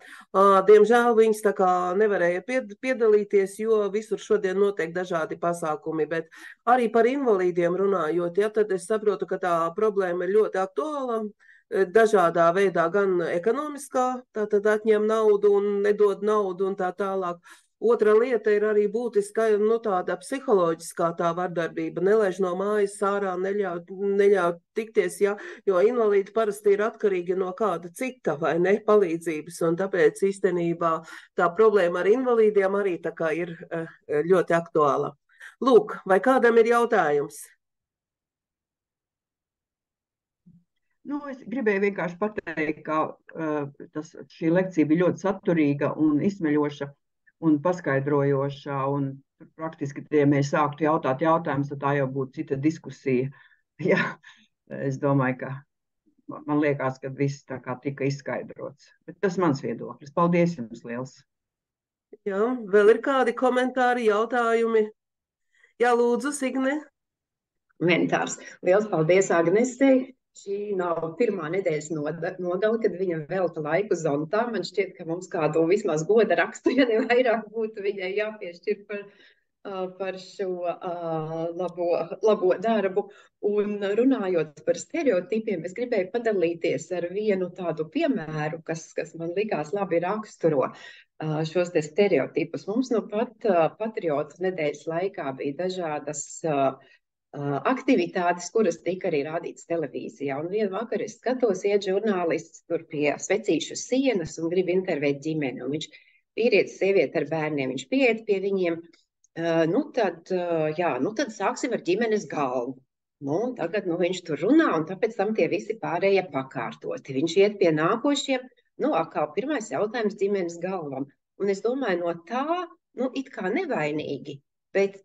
Diemžēl viņas tā kā nevarēja piedalīties, jo visur šodien notiek dažādi pasākumi, bet arī par invalīdiem runājot, ja, tad es saprotu, ka tā problēma ir ļoti aktuāla. Dažādā veidā, gan ekonomiskā, tātad atņem naudu un nedod naudu un tā tālāk. Otra lieta ir arī būtiska, tāda psiholoģiskā tā vardarbība, nelaiž no mājas ārā, neļauj tikties, ja, jo invalīdi parasti ir atkarīgi no kāda cita vai ne palīdzības, un tāpēc īstenībā tā problēma ar invalīdiem arī tā kā ir ļoti aktuāla. Lūk, vai kādam ir jautājums? Nu, es gribēju vienkārši pateikt, ka šī lekcija bija ļoti saturīga un izsmeļoša un paskaidrojoša. Un praktiski, ja mēs sāktu jautāt jautājumus, tad tā jau būtu cita diskusija. Ja, es domāju, ka man liekas, ka viss tā kā tika izskaidrots. Bet tas mans viedoklis. Paldies jums liels! Jā, vēl ir kādi komentāri, jautājumi? Jā, lūdzu, Signe. Komentārs. Liels paldies Agnesei. Šī nav pirmā nedēļas nogale, kad viņa velta laiku zontā. Man šķiet, ka mums kādu vismaz goda rakstu, ja ne vairāk būtu viņai jāpiešķir par šo labo darbu. Un runājot par stereotipiem, es gribēju padalīties ar vienu tādu piemēru, kas man likās labi raksturo šos te stereotipus. Mums nu pat Patriotu nedēļas laikā bija dažādas aktivitātes, kuras tika arī rādītas televīzijā. Un vienu vakaru es skatos, iet žurnālists tur pie svecīšu sienas un grib intervēt ģimeni. Un viņš vīrietis, sieviete ar bērniem, viņš pieiet pie viņiem. Tad sāksim ar ģimenes galvu. Tagad viņš tur runā, un tāpēc tam tie visi pārējie pakārtoti. Viņš iet pie nākošiem, kā pirmais jautājums ģimenes galvam. Un es domāju, no tā, it kā nevainīgi, bet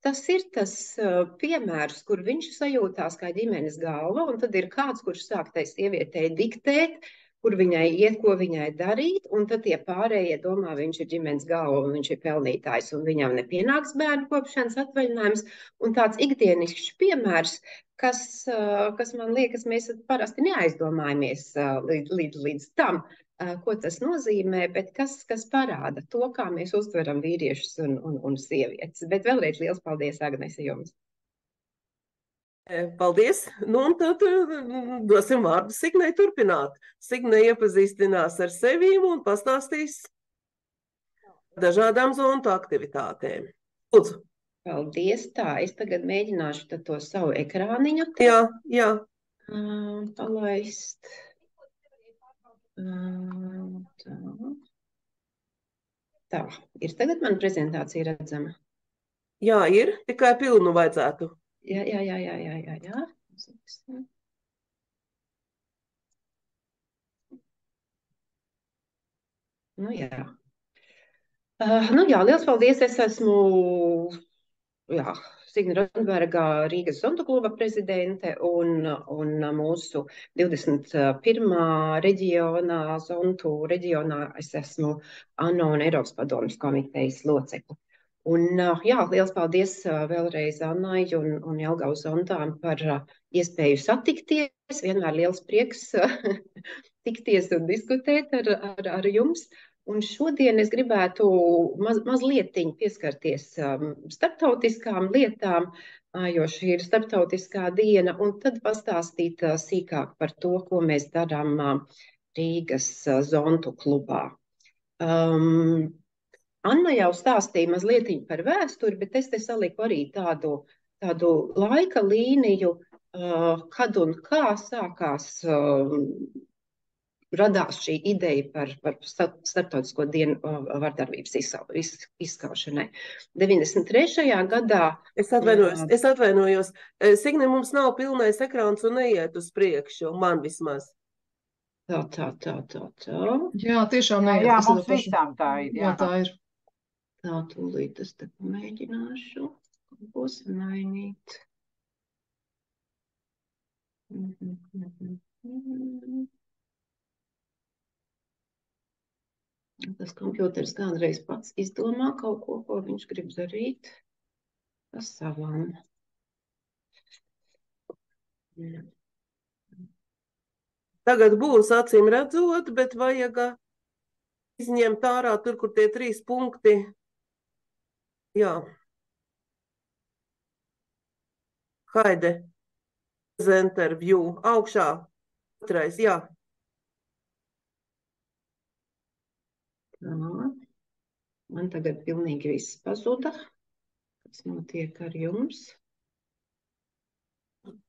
tas ir tas piemērs, kur viņš sajūtās kā ģimenes galva, un tad ir kāds, kurš sāk tai sievietei diktēt, kur viņai iet, ko viņai darīt, un tad tie pārējie domā, viņš ir ģimenes galva un viņš ir pelnītājs, un viņam nepienāks bērnu kopšanas atvaļinājums. Un tāds ikdienišķs piemērs, kas man liekas, mēs parasti neaizdomājamies līdz tam, ko tas nozīmē, bet kas parāda to, kā mēs uztveram vīriešus un sievietes. Bet vēlreiz liels paldies, Agnese, jums! Paldies! Un tad dosim vārdu Signei turpināt. Signe iepazīstinās ar sevīm un pastāstīs dažādām zontu aktivitātēm. Lūdzu! Paldies! Tā, es tagad mēģināšu to savu ekrāniņu Jā. Palaist. Tā, ir tagad mana prezentācija redzama? Jā, ir, tikai pilnu vajadzētu. Jā. Liels paldies, es esmu Signe Rozenberga, Rīgas zontu kluba prezidente un mūsu 21. reģionā, zontu reģionā, es esmu ANO un Eiropas padomes komitejas locekle. Un liels paldies vēlreiz Annai un Jelgavas zontām par iespēju satikties. Vienmēr liels prieks tikties un diskutēt ar jums. Un šodien es gribētu mazlietiņ pieskarties starptautiskām lietām, jo šī ir starptautiskā diena, un tad pastāstīt sīkāk par to, ko mēs darām Rīgas zontu klubā. Anna jau stāstīja mazliet par vēsturi, bet es te saliku arī tādu laika līniju, kad un kā sākās, radās šī ideja par starptautisko dienu vardarbības izskaušanai. 93. gadā... Es atvainojos. Signe, mums nav pilnais ekrāns un neiet uz priekšu, man vismaz. Tā. Jā, tiešām neiet. Jā, mums visām tā ir. Jā, tā ir. Tā, tūlīt es te pamēģināšu, būs mainīt. Tas kompjuters kādreiz pats izdomā kaut ko viņš grib darīt ar savām. Tagad būs acīm redzot, bet vajag izņemt ārā tur, kur tie 3 punkti. Jā. Haide. Presenter view. Augšā. Otrais, jā. Man tagad pilnīgi viss pazuda. Kas notiek ar jums?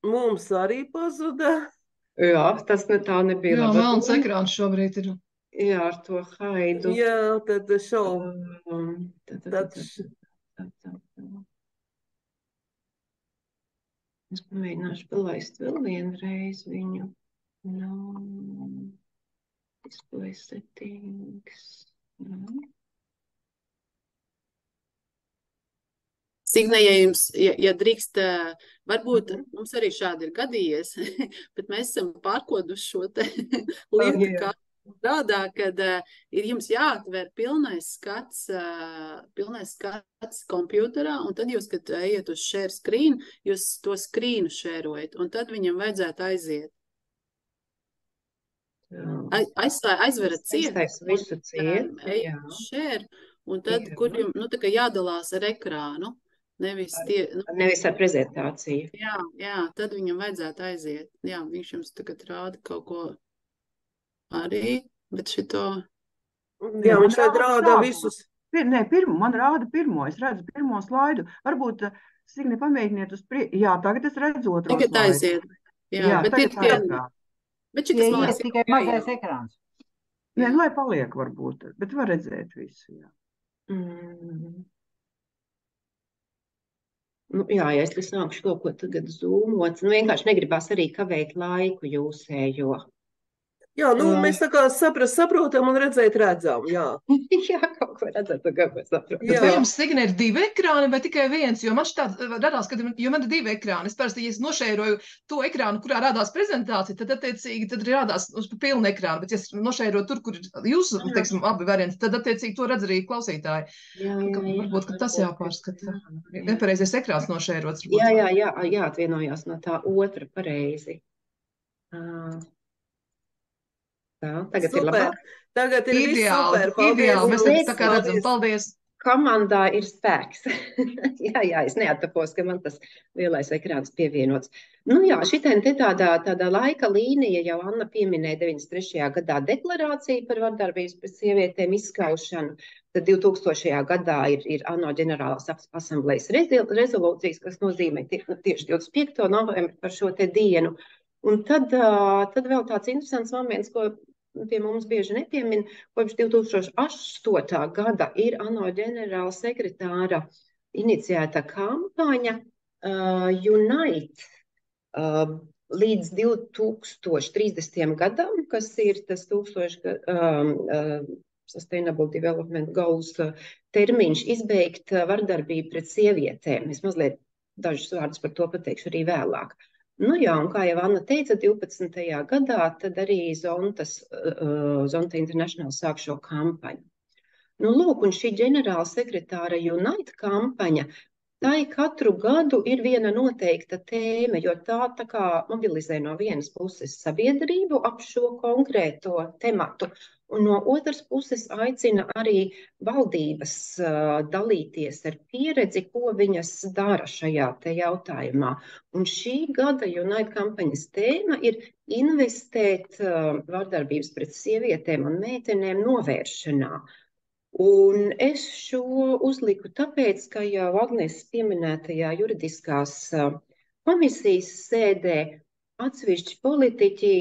Mums arī pazuda. Jā, tas tā nebija. Jā, melns ekrāns šobrīd ir. Jā, ar to haidu. Jā, tad šovu. Es pamēģināšu palaist vēl vienreiz viņu. Display settings. Signe, ja drīkst, varbūt mums arī šādi ir gadījies, bet mēs esam pārkoduši šo te lietu, kā strādā, kad ir jums jāatver pilnais skats kompjuterā, un tad jūs, kad ejat uz share screen, jūs to screenu šērojat, un tad viņam vajadzētu aiziet. Aizverat ciet, visu ciet, share, un tad, kur jums, tā kā jādalās ar ekrānu, nevis ar prezentāciju. Jā, tad viņam vajadzētu aiziet. Jā, viņš jums tagad rāda kaut ko arī, bet šito... Jā, viņš rāda visus. Nē, man rāda pirmo, es redzu pirmo slaidu. Varbūt, Signe, pamēģiniet uz Jā, tagad es redzu otro slaidu. Tagad aiziet. Jā, bet ir tie... Bet šitas man ir tikai mazais ekrāns. Nē, lai paliek varbūt, bet var redzēt visu, jā. Jā, ja es sākšu kaut ko tagad zūmot, vienkārši negribās arī kavēt laiku jūsējo. Jā, mēs tā kā saprotam un redzam, jā. Jā, kaut ko redzat, kaut ko saprotam. Bet vai jums, Signe, ir 2 ekrāni vai tikai viens? Jo man štāds radās, jo man ir 2 ekrāni. Es parasti, ja es nošēroju to ekrānu, kurā rādās prezentācija, tad attiecīgi tad rādās uz pilnu ekrānu. Bet ja es nošēroju tur, kur jūs, teiksim, abi varianti, tad attiecīgi to redz arī klausītāji. Varbūt, ka tas jāpārskata. Nepareizais ekrāns nošērots. Jā, atvienojās no tā otra pareizi. Tā, tagad super. Ir labāk. Tagad ir ideāli, super. Ideāli, mēs tagad tā kā redzam. Paldies. Komandā ir spēks. jā, es neattapos, ka man tas lielais ekrāns pievienots. Šitien te tādā laika līnija jau Anna pieminēja 93. gadā deklarāciju par vardarbības pret sievietēm izskaušanu. Tad 2000. gadā ir ANO ģenerālās asamblejas rezolūcijas, kas nozīmē tieši 25. novembri par šo te dienu. Un tad vēl tāds interesants moments, ko pie mums bieži nepiemin, kopš 2008. gada ir ANO ģenerāla sekretāra iniciēta kampaņa Unite līdz 2030. gadam, kas ir tas Sustainable Development Goals termiņš, izbeigt vardarbību pret sievietēm. Es mazliet dažus vārdus par to pateikšu arī vēlāk. Un kā jau Anna teica, 12. gadā tad arī Zonta International sāk šo kampaņu. Un šī ģenerāla sekretāra Unite kampaņa, tai katru gadu ir viena noteikta tēma, jo tā kā mobilizē no vienas puses sabiedrību ap šo konkrēto tematu, un no otras puses aicina arī valdības dalīties ar pieredzi, ko viņas dara šajā te jautājumā. Un šī gada Unite kampaņas tēma ir investēt vardarbības pret sievietēm un meitenēm novēršanā. Un es šo uzliku tāpēc, ka jau Agnes pieminētajā juridiskās komisijas sēdē atsevišķi politiķi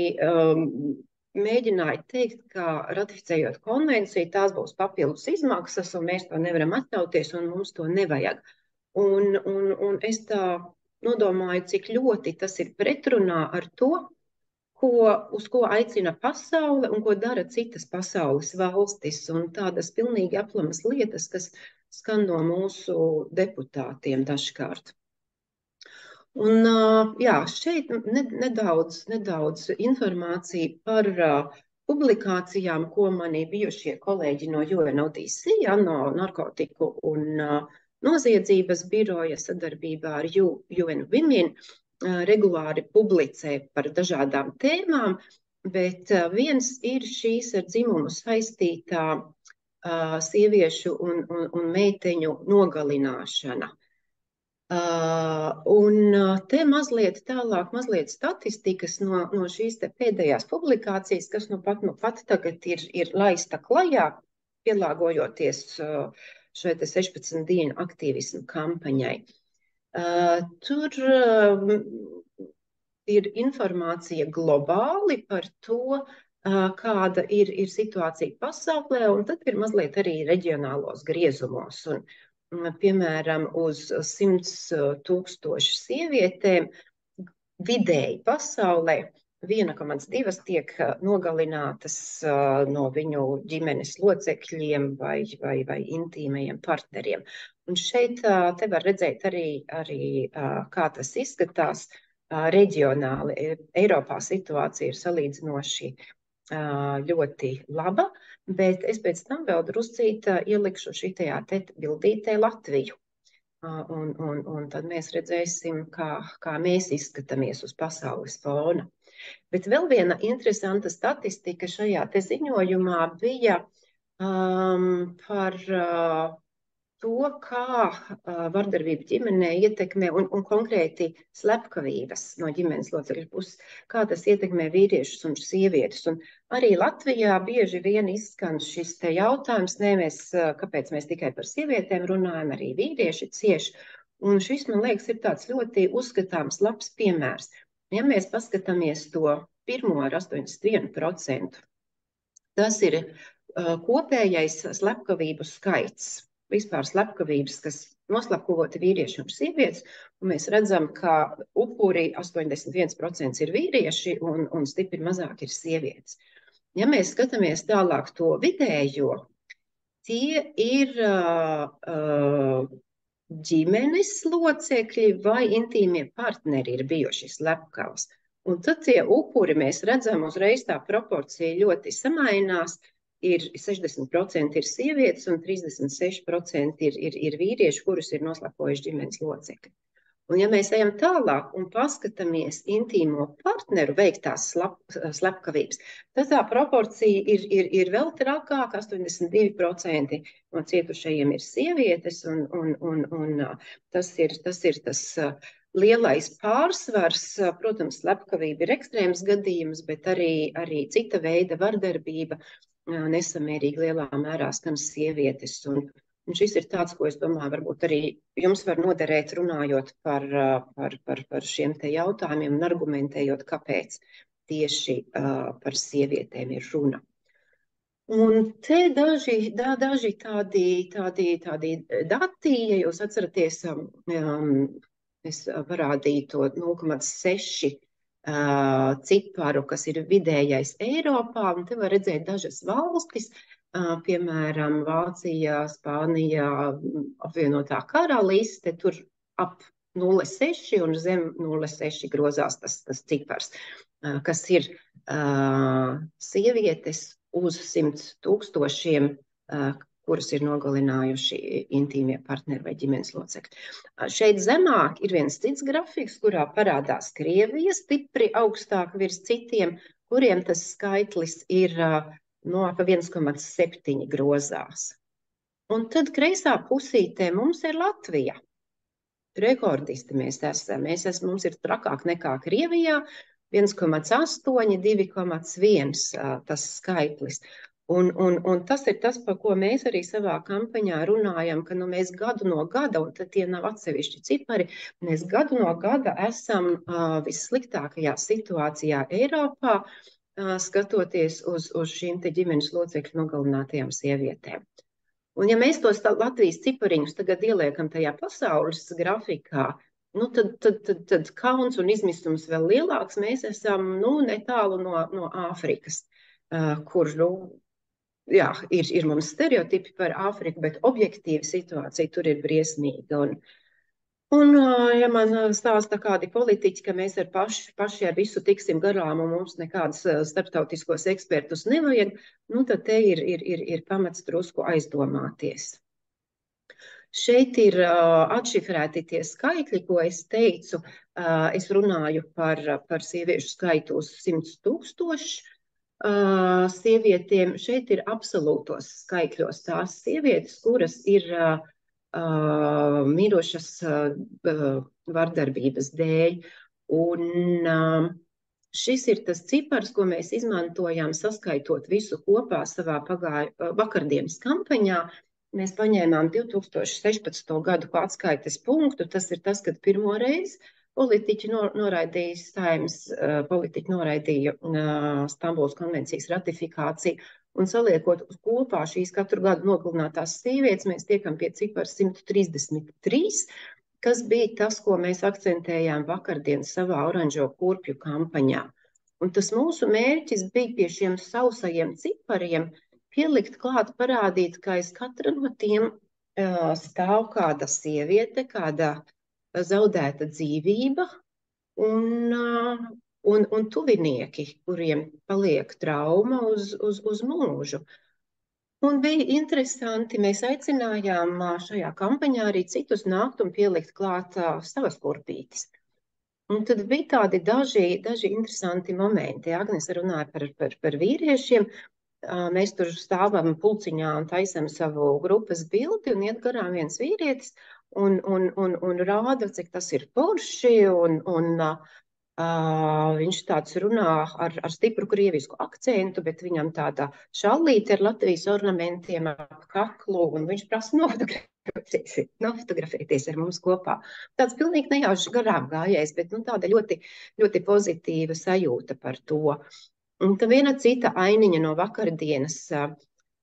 mēģināja teikt, ka ratificējot konvenciju, tās būs papildus izmaksas, un mēs to nevaram atļauties, un mums to nevajag. Un es tā nodomāju, cik ļoti tas ir pretrunā ar to, uz ko aicina pasaule un ko dara citas pasaules valstis, un tādas pilnīgi aplamas lietas, kas skan no mūsu deputātiem dažkārt. Un šeit nedaudz informācija par publikācijām, ko mani bijušie kolēģi no UNODC, ANO narkotiku un noziedzības biroja sadarbībā ar UN Women regulāri publicē par dažādām tēmām, bet viens ir šīs ar dzimumu saistītā sieviešu un meiteņu nogalināšana. Un te mazliet tālāk, mazliet statistikas no šīs te pēdējās publikācijas, kas nu pat tagad ir laista klajā, pielāgojoties šai te 16 dienu aktīvismu kampaņai. Tur ir informācija globāli par to, kāda ir situācija pasaulē, un tad ir mazliet arī reģionālos griezumos. Piemēram, uz 100 000 sievietēm vidēji pasaulē 1,2 tiek nogalinātas no viņu ģimenes locekļiem vai intīmajiem partneriem. Un šeit te var redzēt arī kā tas izskatās reģionāli. Eiropā situācija ir salīdzinoši ļoti laba, bet es pēc tam vēl druscīt ielikšu šitajā te bildītē Latviju. Un tad mēs redzēsim, kā mēs izskatāmies uz pasaules fona. Bet vēl viena interesanta statistika šajā te ziņojumā bija par to, kā vardarbība ģimenē ietekmē un konkrēti slepkavības no ģimenes locekļu puses, kā tas ietekmē vīriešus un sievietes. Un arī Latvijā bieži vien izskan šis te jautājums, kāpēc mēs tikai par sievietēm runājam, arī vīrieši cieši. Un šis, man liekas, ir tāds ļoti uzskatāms labs piemērs. Ja mēs paskatāmies to pirmo ar 81%, tas ir kopējais slepkavību skaits. Vispār slepkavības, kas noslapkavoti vīrieši un sievietes, un mēs redzam, ka upuri 81% ir vīrieši un stipri mazāk ir sievietes. Ja mēs skatāmies tālāk to vidējo, tie ir ģimenes locekļi vai intīmie partneri ir bijuši slepkavas. Un tad tie upuri mēs redzam uzreiz tā proporcija ļoti samainās. Ir 60% ir sievietes un 36% ir vīrieši, kurus ir noslapkojuši ģimenes locekļi. Un ja mēs ejam tālāk un paskatāmies intīmo partneru veiktās slepkavības, tad tā proporcija ir vēl trakāka, 82% no cietušajiem ir sievietes, un tas ir tas lielais pārsvars. Protams, slepkavība ir ekstrēms gadījums, bet arī cita veida vardarbība nesamērīgi lielā mērā skan sievietes. Un šis ir tāds, ko es domāju, varbūt arī jums var noderēt runājot par šiem te jautājumiem un argumentējot, kāpēc tieši par sievietēm ir runa. Un te daži tādi dati, ja jūs atceraties, es parādīju to 0,6 ciparu, kas ir vidējais Eiropā, un te var redzēt dažas valstis, piemēram, Vācija, Spānija, apvienotā karaliste, tur ap 0,6 un zem 0,6 grozās tas cipars, kas ir sievietes uz 100 000, kurus ir nogalinājuši intīmie partneri vai ģimenes locekļi. Šeit zemāk ir viens cits grafiks, kurā parādās Krievija stipri augstāk virs citiem, kuriem tas skaitlis ir no 1,7 grozās. Un tad kreisā pusītē mums ir Latvija. Rekordisti mēs esam. Mums ir trakāk nekā Krievijā, 1,8, 2,1 tas skaitlis. Un tas ir tas, par ko mēs arī savā kampaņā runājam, ka mēs gadu no gada, un tad tie nav atsevišķi cipari, mēs gadu no gada esam vissliktākajā situācijā Eiropā, skatoties uz šīm te ģimenes locekļu nogalinātajām sievietēm. Un ja mēs tos Latvijas cipariņus tagad ieliekam tajā pasaules grafikā, tad kauns un izmisums vēl lielāks. Mēs esam netālu no Āfrikas, kur ir mums stereotipi par Āfriku, bet objektīva situācija tur ir briesmīga. Un ja man stāsta kādi politiķi, ka mēs paši ar visu tiksim garām un mums nekādus starptautiskos ekspertus nevajag, tad te ir pamats drusku aizdomāties. Šeit ir atšifrēti tie skaitļi, ko es teicu. Es runāju par sieviešu skaitu uz 100 000. Sievietēm šeit ir absolūtos skaitļos tās sievietes, kuras ir mirušas vardarbības dēļ. Un šis ir tas cipars, ko mēs izmantojām saskaitot visu kopā savā vakardienas kampaņā. Mēs paņēmām 2016. gadu kā atskaites punktu. Tas ir tas, kad pirmo reizi politiķi noraidīja Stambulas konvencijas ratifikāciju, un saliekot kopā šīs katru gadu nogalinātās sievietes, mēs tiekam pie cipara 133, kas bija tas, ko mēs akcentējām vakardien savā oranžo kurpju kampaņā. Un tas mūsu mērķis bija pie šiem sausajiem cipariem pielikt klāt, parādīt, ka aiz katra no tiem stāv kāda sieviete, kāda zaudēta dzīvība un tuvinieki, kuriem paliek trauma uz mūžu. Un bija interesanti, mēs aicinājām šajā kampaņā arī citus nākt un pielikt klāt savas kurpītes. Un tad bija tādi daži interesanti momenti. Agnese runāja par vīriešiem. Mēs tur stāvam pulciņā un taisam savu grupas bildi un iet garām viens vīrietis un rāda, cik tas ir forši viņš tāds runā ar stipru krievisku akcentu, bet viņam tāda šallīte ar Latvijas ornamentiem ap kaklu, un viņš prasa nofotografēties ar mums kopā. Tāds pilnīgi nejauši garām gājējs, bet tāda ļoti, ļoti pozitīva sajūta par to. Un tā viena cita ainiņa no vakardienas.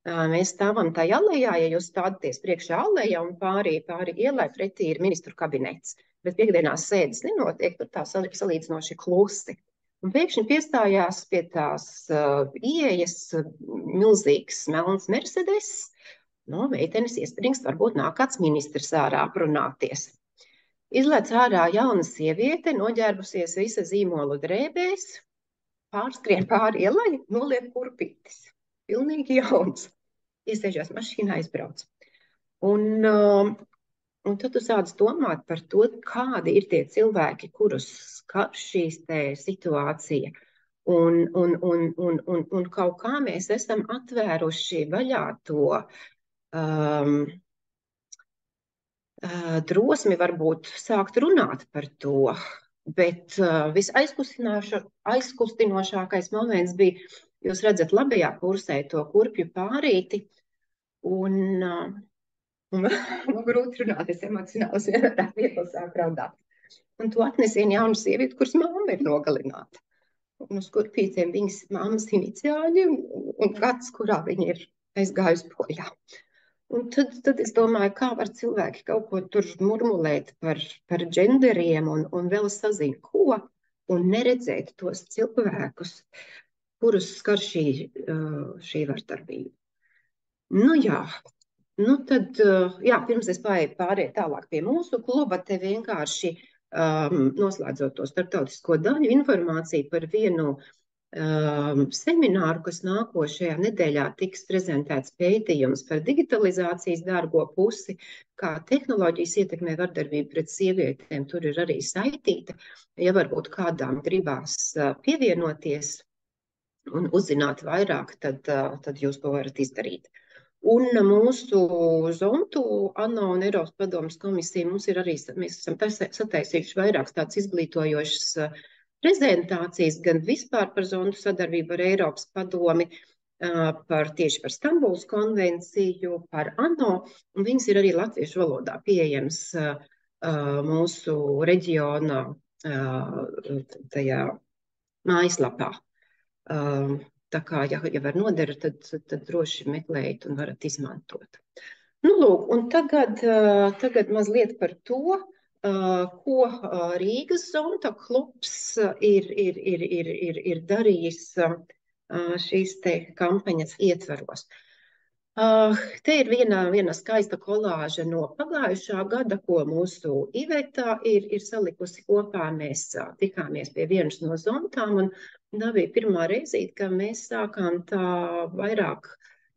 Mēs stāvam tajā alejā, ja jūs stādaties priekšā alejā un pāri ielai pretī ir ministru kabinets. Bet piekdienās sēdes nenotiek, tur tā salīdzinoši klusi. Un pēkšņi piestājās pie tās ieejas milzīgs melns Mercedes. Meitenes iespringst, varbūt nāk kāds ministrs ārā aprunāties. Izlēc ārā jauna sieviete, noģērbusies visa zīmolu drēbēs, pārskrien pāri ielai, noliek kurpītes. Pilnīgi jauns. Iesēžās mašīnā, aizbrauc. Un tad tu sāc domāt par to, kādi ir tie cilvēki, kurus skar šīs te situācija. Un kaut kā mēs esam atvēruši vaļā to drosmi varbūt sākt runāt par to. Bet visaizkustinošākais moments bija, jūs redzat labajā pusē to kurpju pārīti, un grūti runāt, es emocionāli viegli sāk raudāt. Un to atnes viena jauna sieviete, kuras mamma ir nogalināta. Un uz kurpītēm viņas mammas iniciāļi un gads, kurā viņa ir aizgājusi bojā. Un tad es domāju, kā var cilvēki kaut ko tur murmulēt par dženderiem un vēl sazina ko, un neredzēt tos cilvēkus, kurus skar šī vardarbība. Pirms es pārēju tālāk pie mūsu kluba, te vienkārši noslēdzot to starptautisko daļu informāciju par vienu semināru, kas nākošajā nedēļā tiks prezentēts pētījums par digitalizācijas dārgo pusi, kā tehnoloģijas ietekmē vardarbību pret sievietēm. Tur ir arī saitīta, ja varbūt kādām gribās pievienoties un uzzināt vairāk, tad jūs to varat izdarīt. Un mūsu Zontu, ANO un Eiropas padomes komisija mēs esam sataisījuši vairākas tādas izglītojošas prezentācijas, gan vispār par Zontu sadarbību ar Eiropas padomi, tieši par Stambulas konvenciju, par ANO, un viņas ir arī latviešu valodā pieejams mūsu reģionā tajā mājaslapā. Tā kā, ja var nodara, tad droši meklējiet un varat izmantot. Un tagad mazliet par to, ko Rīgas Zonta klubs ir darījis šīs te kampaņas ietvaros. Te ir viena skaista kolāža no pagājušā gada, ko mūsu Iveta ir salikusi kopā. Mēs tikāmies pie vienas no zontām, un tā bija pirmā reizīte, ka mēs sākām tā vairāk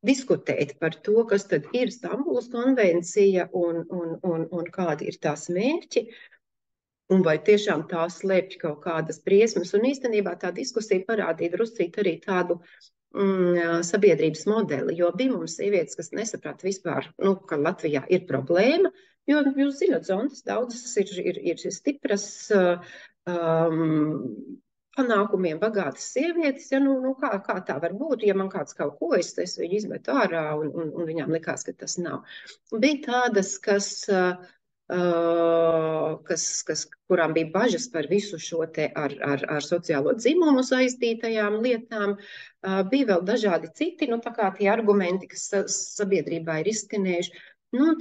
diskutēt par to, kas tad ir Stambulas konvencija un kādi ir tās mērķi, un vai tiešām tā slēpj kaut kādas briesmas. Un īstenībā tā diskusija parādīja druscīt arī tādu sabiedrības modeli, jo bija mums sievietes, kas nesaprata vispār, ka Latvijā ir problēma, jo jūs zināt, zontas daudzas ir stipras, panākumiem bagātas sievietes, kā tā var būt, ja man kāds kaut ko, es viņu izmetu ārā un viņām likās, ka tas nav. Bija tādas, kurām bija bažas par visu šo te ar sociālo dzimumu saistītajām lietām. Bija vēl dažādi citi, tā kā tie argumenti, kas sabiedrībā ir izskanējuši.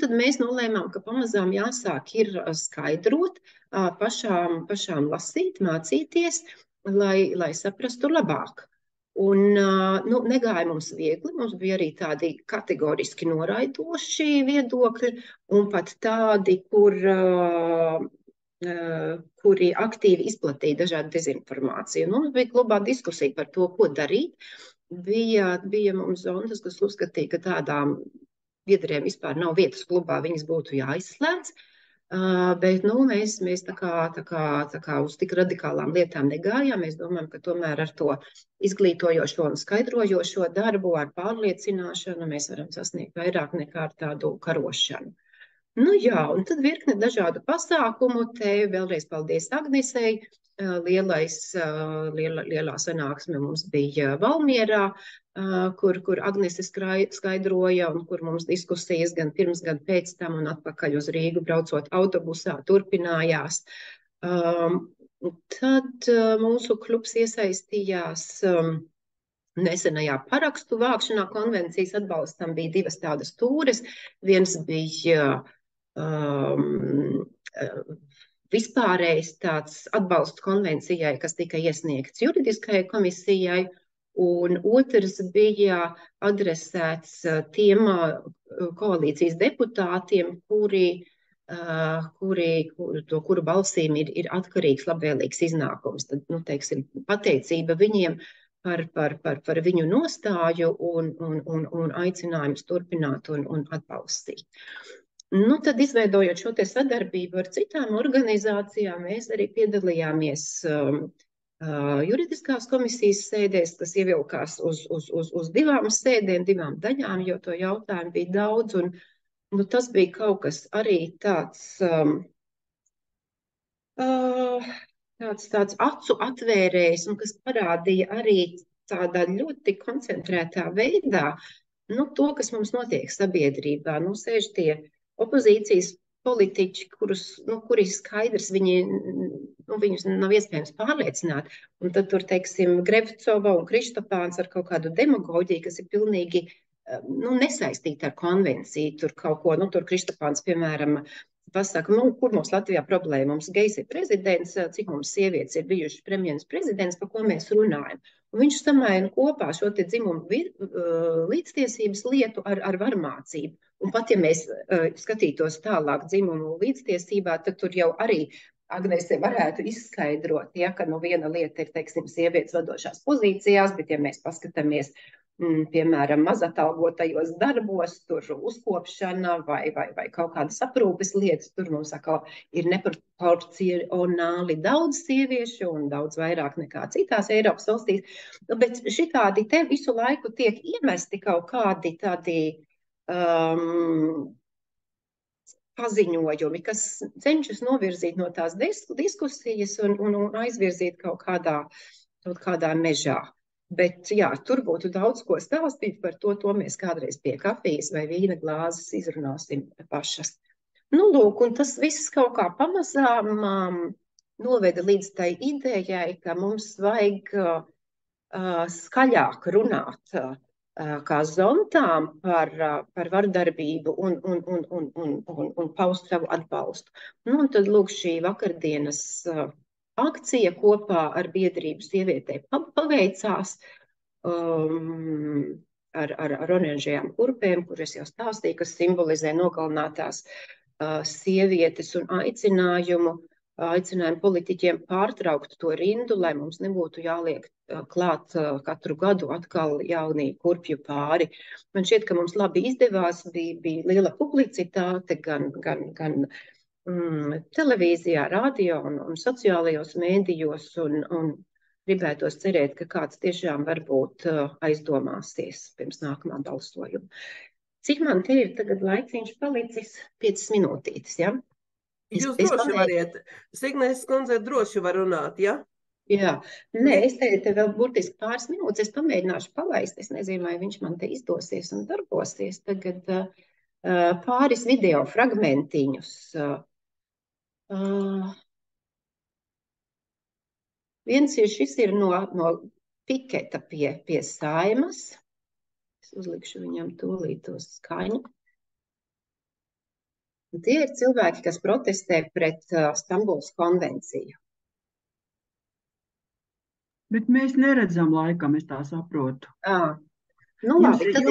Tad mēs nolēmām, ka pamazām jāsāk ir skaidrot, pašām lasīt, mācīties, lai saprastu labāk. Un, nu, negāja mums viegli, mums bija arī tādi kategoriski noraidoši viedokļi, un pat tādi, kuri aktīvi izplatīja dažādu dezinformāciju. Mums bija klubā diskusija par to, ko darīt. Bija mums zondas, kas uzskatīja, ka tādām biedriem vispār nav vietas klubā, viņas būtu jāizslēdz. Bet nu, mēs tā kā uz tik radikālām lietām negājām. Mēs domājam, ka tomēr ar to izglītojošo un skaidrojošo darbu, ar pārliecināšanu mēs varam sasniegt vairāk nekā ar tādu karošanu. Nu jā, un tad virkne dažādu pasākumu. Te vēlreiz paldies Agnesei. Lielā sanāksme mums bija Valmierā, kur Agnese skaidroja un kur mums diskusijas gan pirms, gan pēc tam un atpakaļ uz Rīgu braucot autobusā turpinājās. Tad mūsu klubs iesaistījās nesenajā parakstu vākšanā konvencijas atbalstam. Bija divas tādas tūres. Viens bija vispārējais tāds atbalsts konvencijai, kas tika iesniegts juridiskajai komisijai, un otrs bija adresēts tiem koalīcijas deputātiem, kuru balsīm ir atkarīgs labvēlīgs iznākums. Tad, nu, teiksim, pateicība viņiem par viņu nostāju un aicinājums turpināt un atbalstīt. Nu, tad, izveidojot šo te sadarbību ar citām organizācijām, mēs arī piedalījāmies juridiskās komisijas sēdēs, kas ievilkās uz divām sēdēm, divām daļām, jo to jautājumu bija daudz. Un, nu, tas bija kaut kas arī tāds acu atvērējs, un kas parādīja arī tādā ļoti koncentrētā veidā, nu, to, kas mums notiek sabiedrībā. Nu, sēž tie opozīcijas politiķi, kuri skaidrs, viņus nav iespējams pārliecināt. Un tad tur, teiksim, Grevcova un Krištopāns ar kaut kādu demagoģiju, kas ir pilnīgi nesaistīta ar konvenciju. Tur kaut ko, tur Krištopāns, piemēram, pasaka, kur mums Latvijā problēma? Mums gejs ir prezidents, cik mums sievietes ir bijušas premjeras prezidents, par ko mēs runājam. Un viņš samaina kopā šo te dzimumu līdztiesības lietu ar varmācību. Un pat, ja mēs skatītos tālāk dzimumu līdztiesībā, tad tur jau arī Agnese varētu izskaidrot, ja, ka viena lieta ir, teiksim, sievietes vadošās pozīcijās, bet ja mēs paskatāmies, piemēram, mazatalgotajos darbos, tur uzkopšana vai kaut kādas aprūpes lietas, tur mums atkal ir neproporcionāli daudz sieviešu un daudz vairāk nekā citās Eiropas valstīs. Bet šitādi te visu laiku tiek iemesti kaut kādi tādi paziņojumi, kas cenšas novirzīt no tās diskusijas un aizvirzīt kaut kādā mežā. Bet, jā, tur būtu daudz ko stāstīt par to mēs kādreiz pie kafijas vai vīna glāzes izrunāsim pašas. Nu, lūk, un tas viss kaut kā pamazām noveda līdz tai idejai, ka mums vajag skaļāk runāt kā zontām par vardarbību un paust savu atbalstu. Nu, un tad, lūk, šī vakardienas akcija kopā ar biedrību sievietē paveicās ar oranžajām kurpēm, kuras jau stāstīju, kas simbolizē nogalinātās sievietes un aicinājumu politiķiem pārtraukt to rindu, lai mums nebūtu jāliek klāt katru gadu atkal jauni kurpju pāri. Man šķiet, ka mums labi izdevās, bija liela publicitāte gan televīzijā, radio un sociālajos mēdījos, un gribētos cerēt, ka kāds tiešām varbūt aizdomāsies pirms nākamā balsojuma. Cik man te ir tagad laiciņš palicis? 5 minūtītes, ja? Jūs droši variet. Signēs kundze droši var runāt, ja? Jā. Nē, es te vēl burtiski pāris minūtes, es pamēģināšu palaist. Es nezinu, vai viņš man te izdosies un darbosies. Tagad pāris video fragmentiņus. Šis ir no piketa pie Saimas. Es uzlikšu viņam tūlīt to skaņu. Tie ir cilvēki, kas protestē pret Stambulas konvenciju. Bet mēs neredzam laikam, es tā saprotu. Nu, labi, tad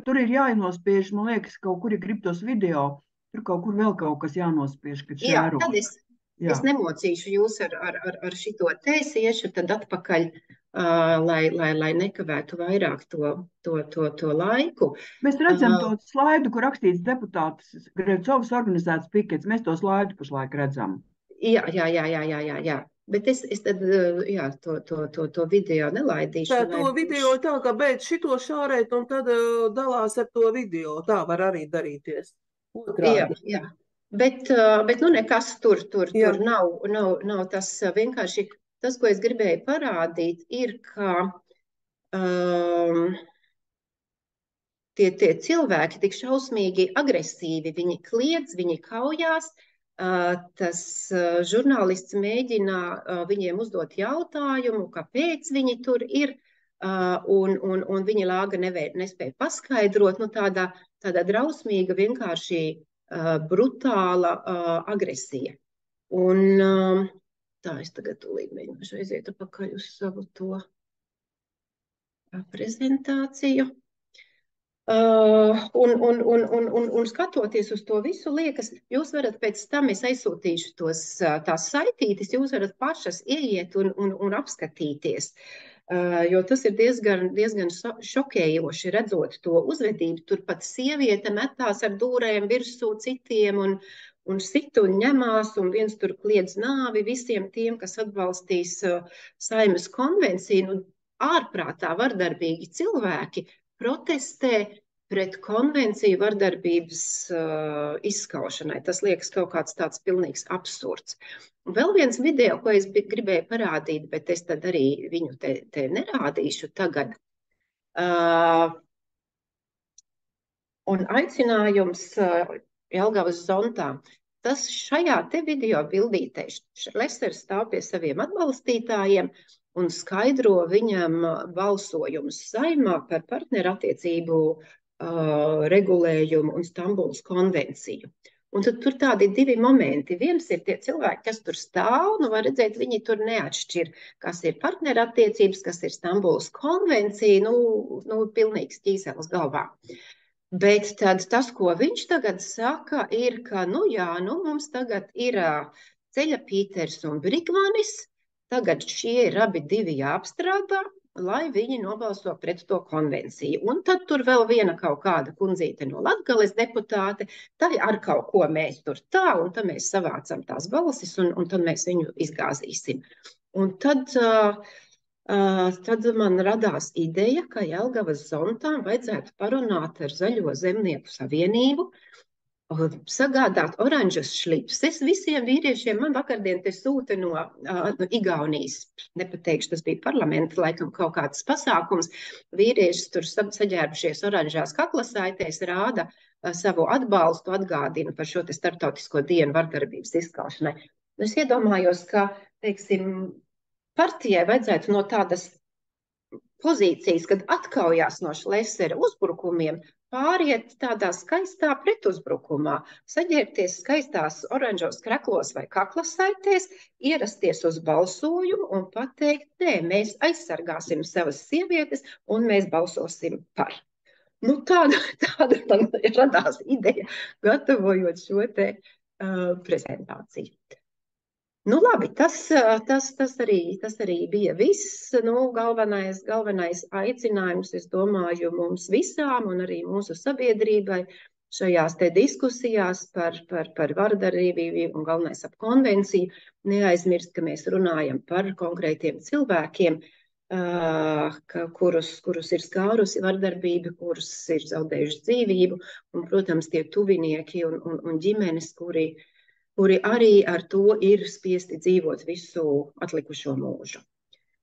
Tur ir jānospiež, man liekas, kaut kur ir grib tos video, tur kaut kur vēl kaut kas jānospiež, kad jā, šēro. tad es nemocīšu jūs ar šito tēsiešu, tad atpakaļ, lai nekavētu vairāk to laiku. Mēs redzam to slaidu, kur rakstīts deputāts Grevcovas organizēts pikets. Mēs to slaidu pašlaik redzam. Jā. Bet es tad, to video nelaidīšu. To video tā, ka beidz šito šārēt un tad dalās ar to video. Tā var arī darīties. Otrādi. Jā. Bet nu nekas tur nav tas vienkārši. Tas, ko es gribēju parādīt, ir, ka tie cilvēki tik šausmīgi agresīvi, viņi kliedz, viņi kaujās. Tas žurnālists mēģina viņiem uzdot jautājumu, kāpēc viņi tur ir, un viņi lāga nespēja paskaidrot, nu tāda drausmīga, vienkārši brutāla agresija. Un tā es tagad tūlīt mēģināšu aiziet atpakaļ uz savu to prezentāciju. Un skatoties uz to visu, liekas, jūs varat pēc tam, es aizsūtīšu tās saitītes, jūs varat pašas ieiet un apskatīties, jo tas ir diezgan šokējoši redzot to uzvedību. Turpat sieviete metās ar dūrēm virsū citiem un sit un ņemās, un viens tur kliedz nāvi visiem tiem, kas atbalstīs Saeimas konvenciju. Ārprātā vardarbīgi cilvēki protestē pret konvenciju vardarbības izskaušanai. Tas liekas kaut kāds tāds pilnīgs absurds. Un vēl viens video, ko es gribēju parādīt, bet es tad arī viņu te nerādīšu tagad. Un aicinājums Jelgavas zontām. Tas šajā te video bildītē Lesers stāv pie saviem atbalstītājiem un skaidro viņam balsojumus Saeimā par partnerattiecību regulējumu un Stambulas konvenciju. Un tad tur tādi divi momenti. Viens ir tie cilvēki, kas tur stāv, nu var redzēt, viņi tur neatšķir, kas ir partnerattiecības, kas ir Stambulas konvencija, nu pilnīgs ķīselis galvā. Bet tad tas, ko viņš tagad saka, ir, ka, mums tagad ir Ceļa Pīters un Brigmanis, tagad šie ir abi divi jāapstrādā, lai viņi nobalso pret to konvenciju. Un tad tur vēl viena kaut kāda kundzīte no Latgales deputāte, tad ar kaut ko mēs tur tā, un tad mēs savācam tās balsis, un tad mēs viņu izgāzīsim. Un tad man radās ideja, ka Jelgavas zontām vajadzētu parunāt ar Zaļo zemnieku savienību, sagādāt oranžas šlipses visiem vīriešiem. Man vakardien te sūta no Igaunijas, nepateikšu, tas bija parlamenta, laikam kaut kāds pasākums. Vīrieši tur saģērbušies oranžās kaklasaitēs, rāda savu atbalstu, atgādina par šo te starptautisko dienu vardarbības izskaušanai. Es iedomājos, ka, teiksim, partijai vajadzētu no tādas pozīcijas, kad atkaujās no Lesera uzbrukumiem, pāriet tādā skaistā pretuzbrukumā, saģērbties skaistās oranžos kreklos vai kaklasaitēs, ierasties uz balsojumu un pateikt, nē, mēs aizsargāsim savas sievietes un mēs balsosim par. Nu, tāda man radās ideja, gatavojot šo te prezentāciju. Nu, labi, tas arī bija viss. Nu, galvenais aicinājums, es domāju, mums visām un arī mūsu sabiedrībai šajās te diskusijās par vardarbību un galvenais ap konvenciju neaizmirst, ka mēs runājam par konkrētiem cilvēkiem, kurus ir skārusi vardarbība, kurus ir zaudējuši dzīvību, un, protams, tie tuvinieki un ģimenes, kuri arī ar to ir spiesti dzīvot visu atlikušo mūžu.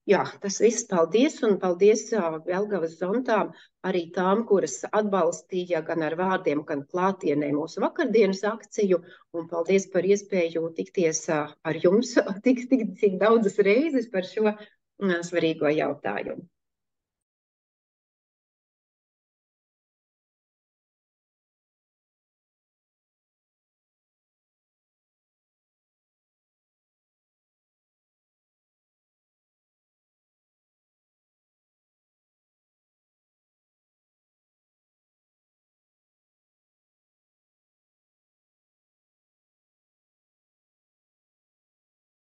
Jā, tas viss, paldies, un paldies Jelgavas zontām, arī tām, kuras atbalstīja gan ar vārdiem, gan klātienē mūsu vakardienas akciju, un paldies par iespēju tikties ar jums tik daudzas reizes par šo svarīgo jautājumu.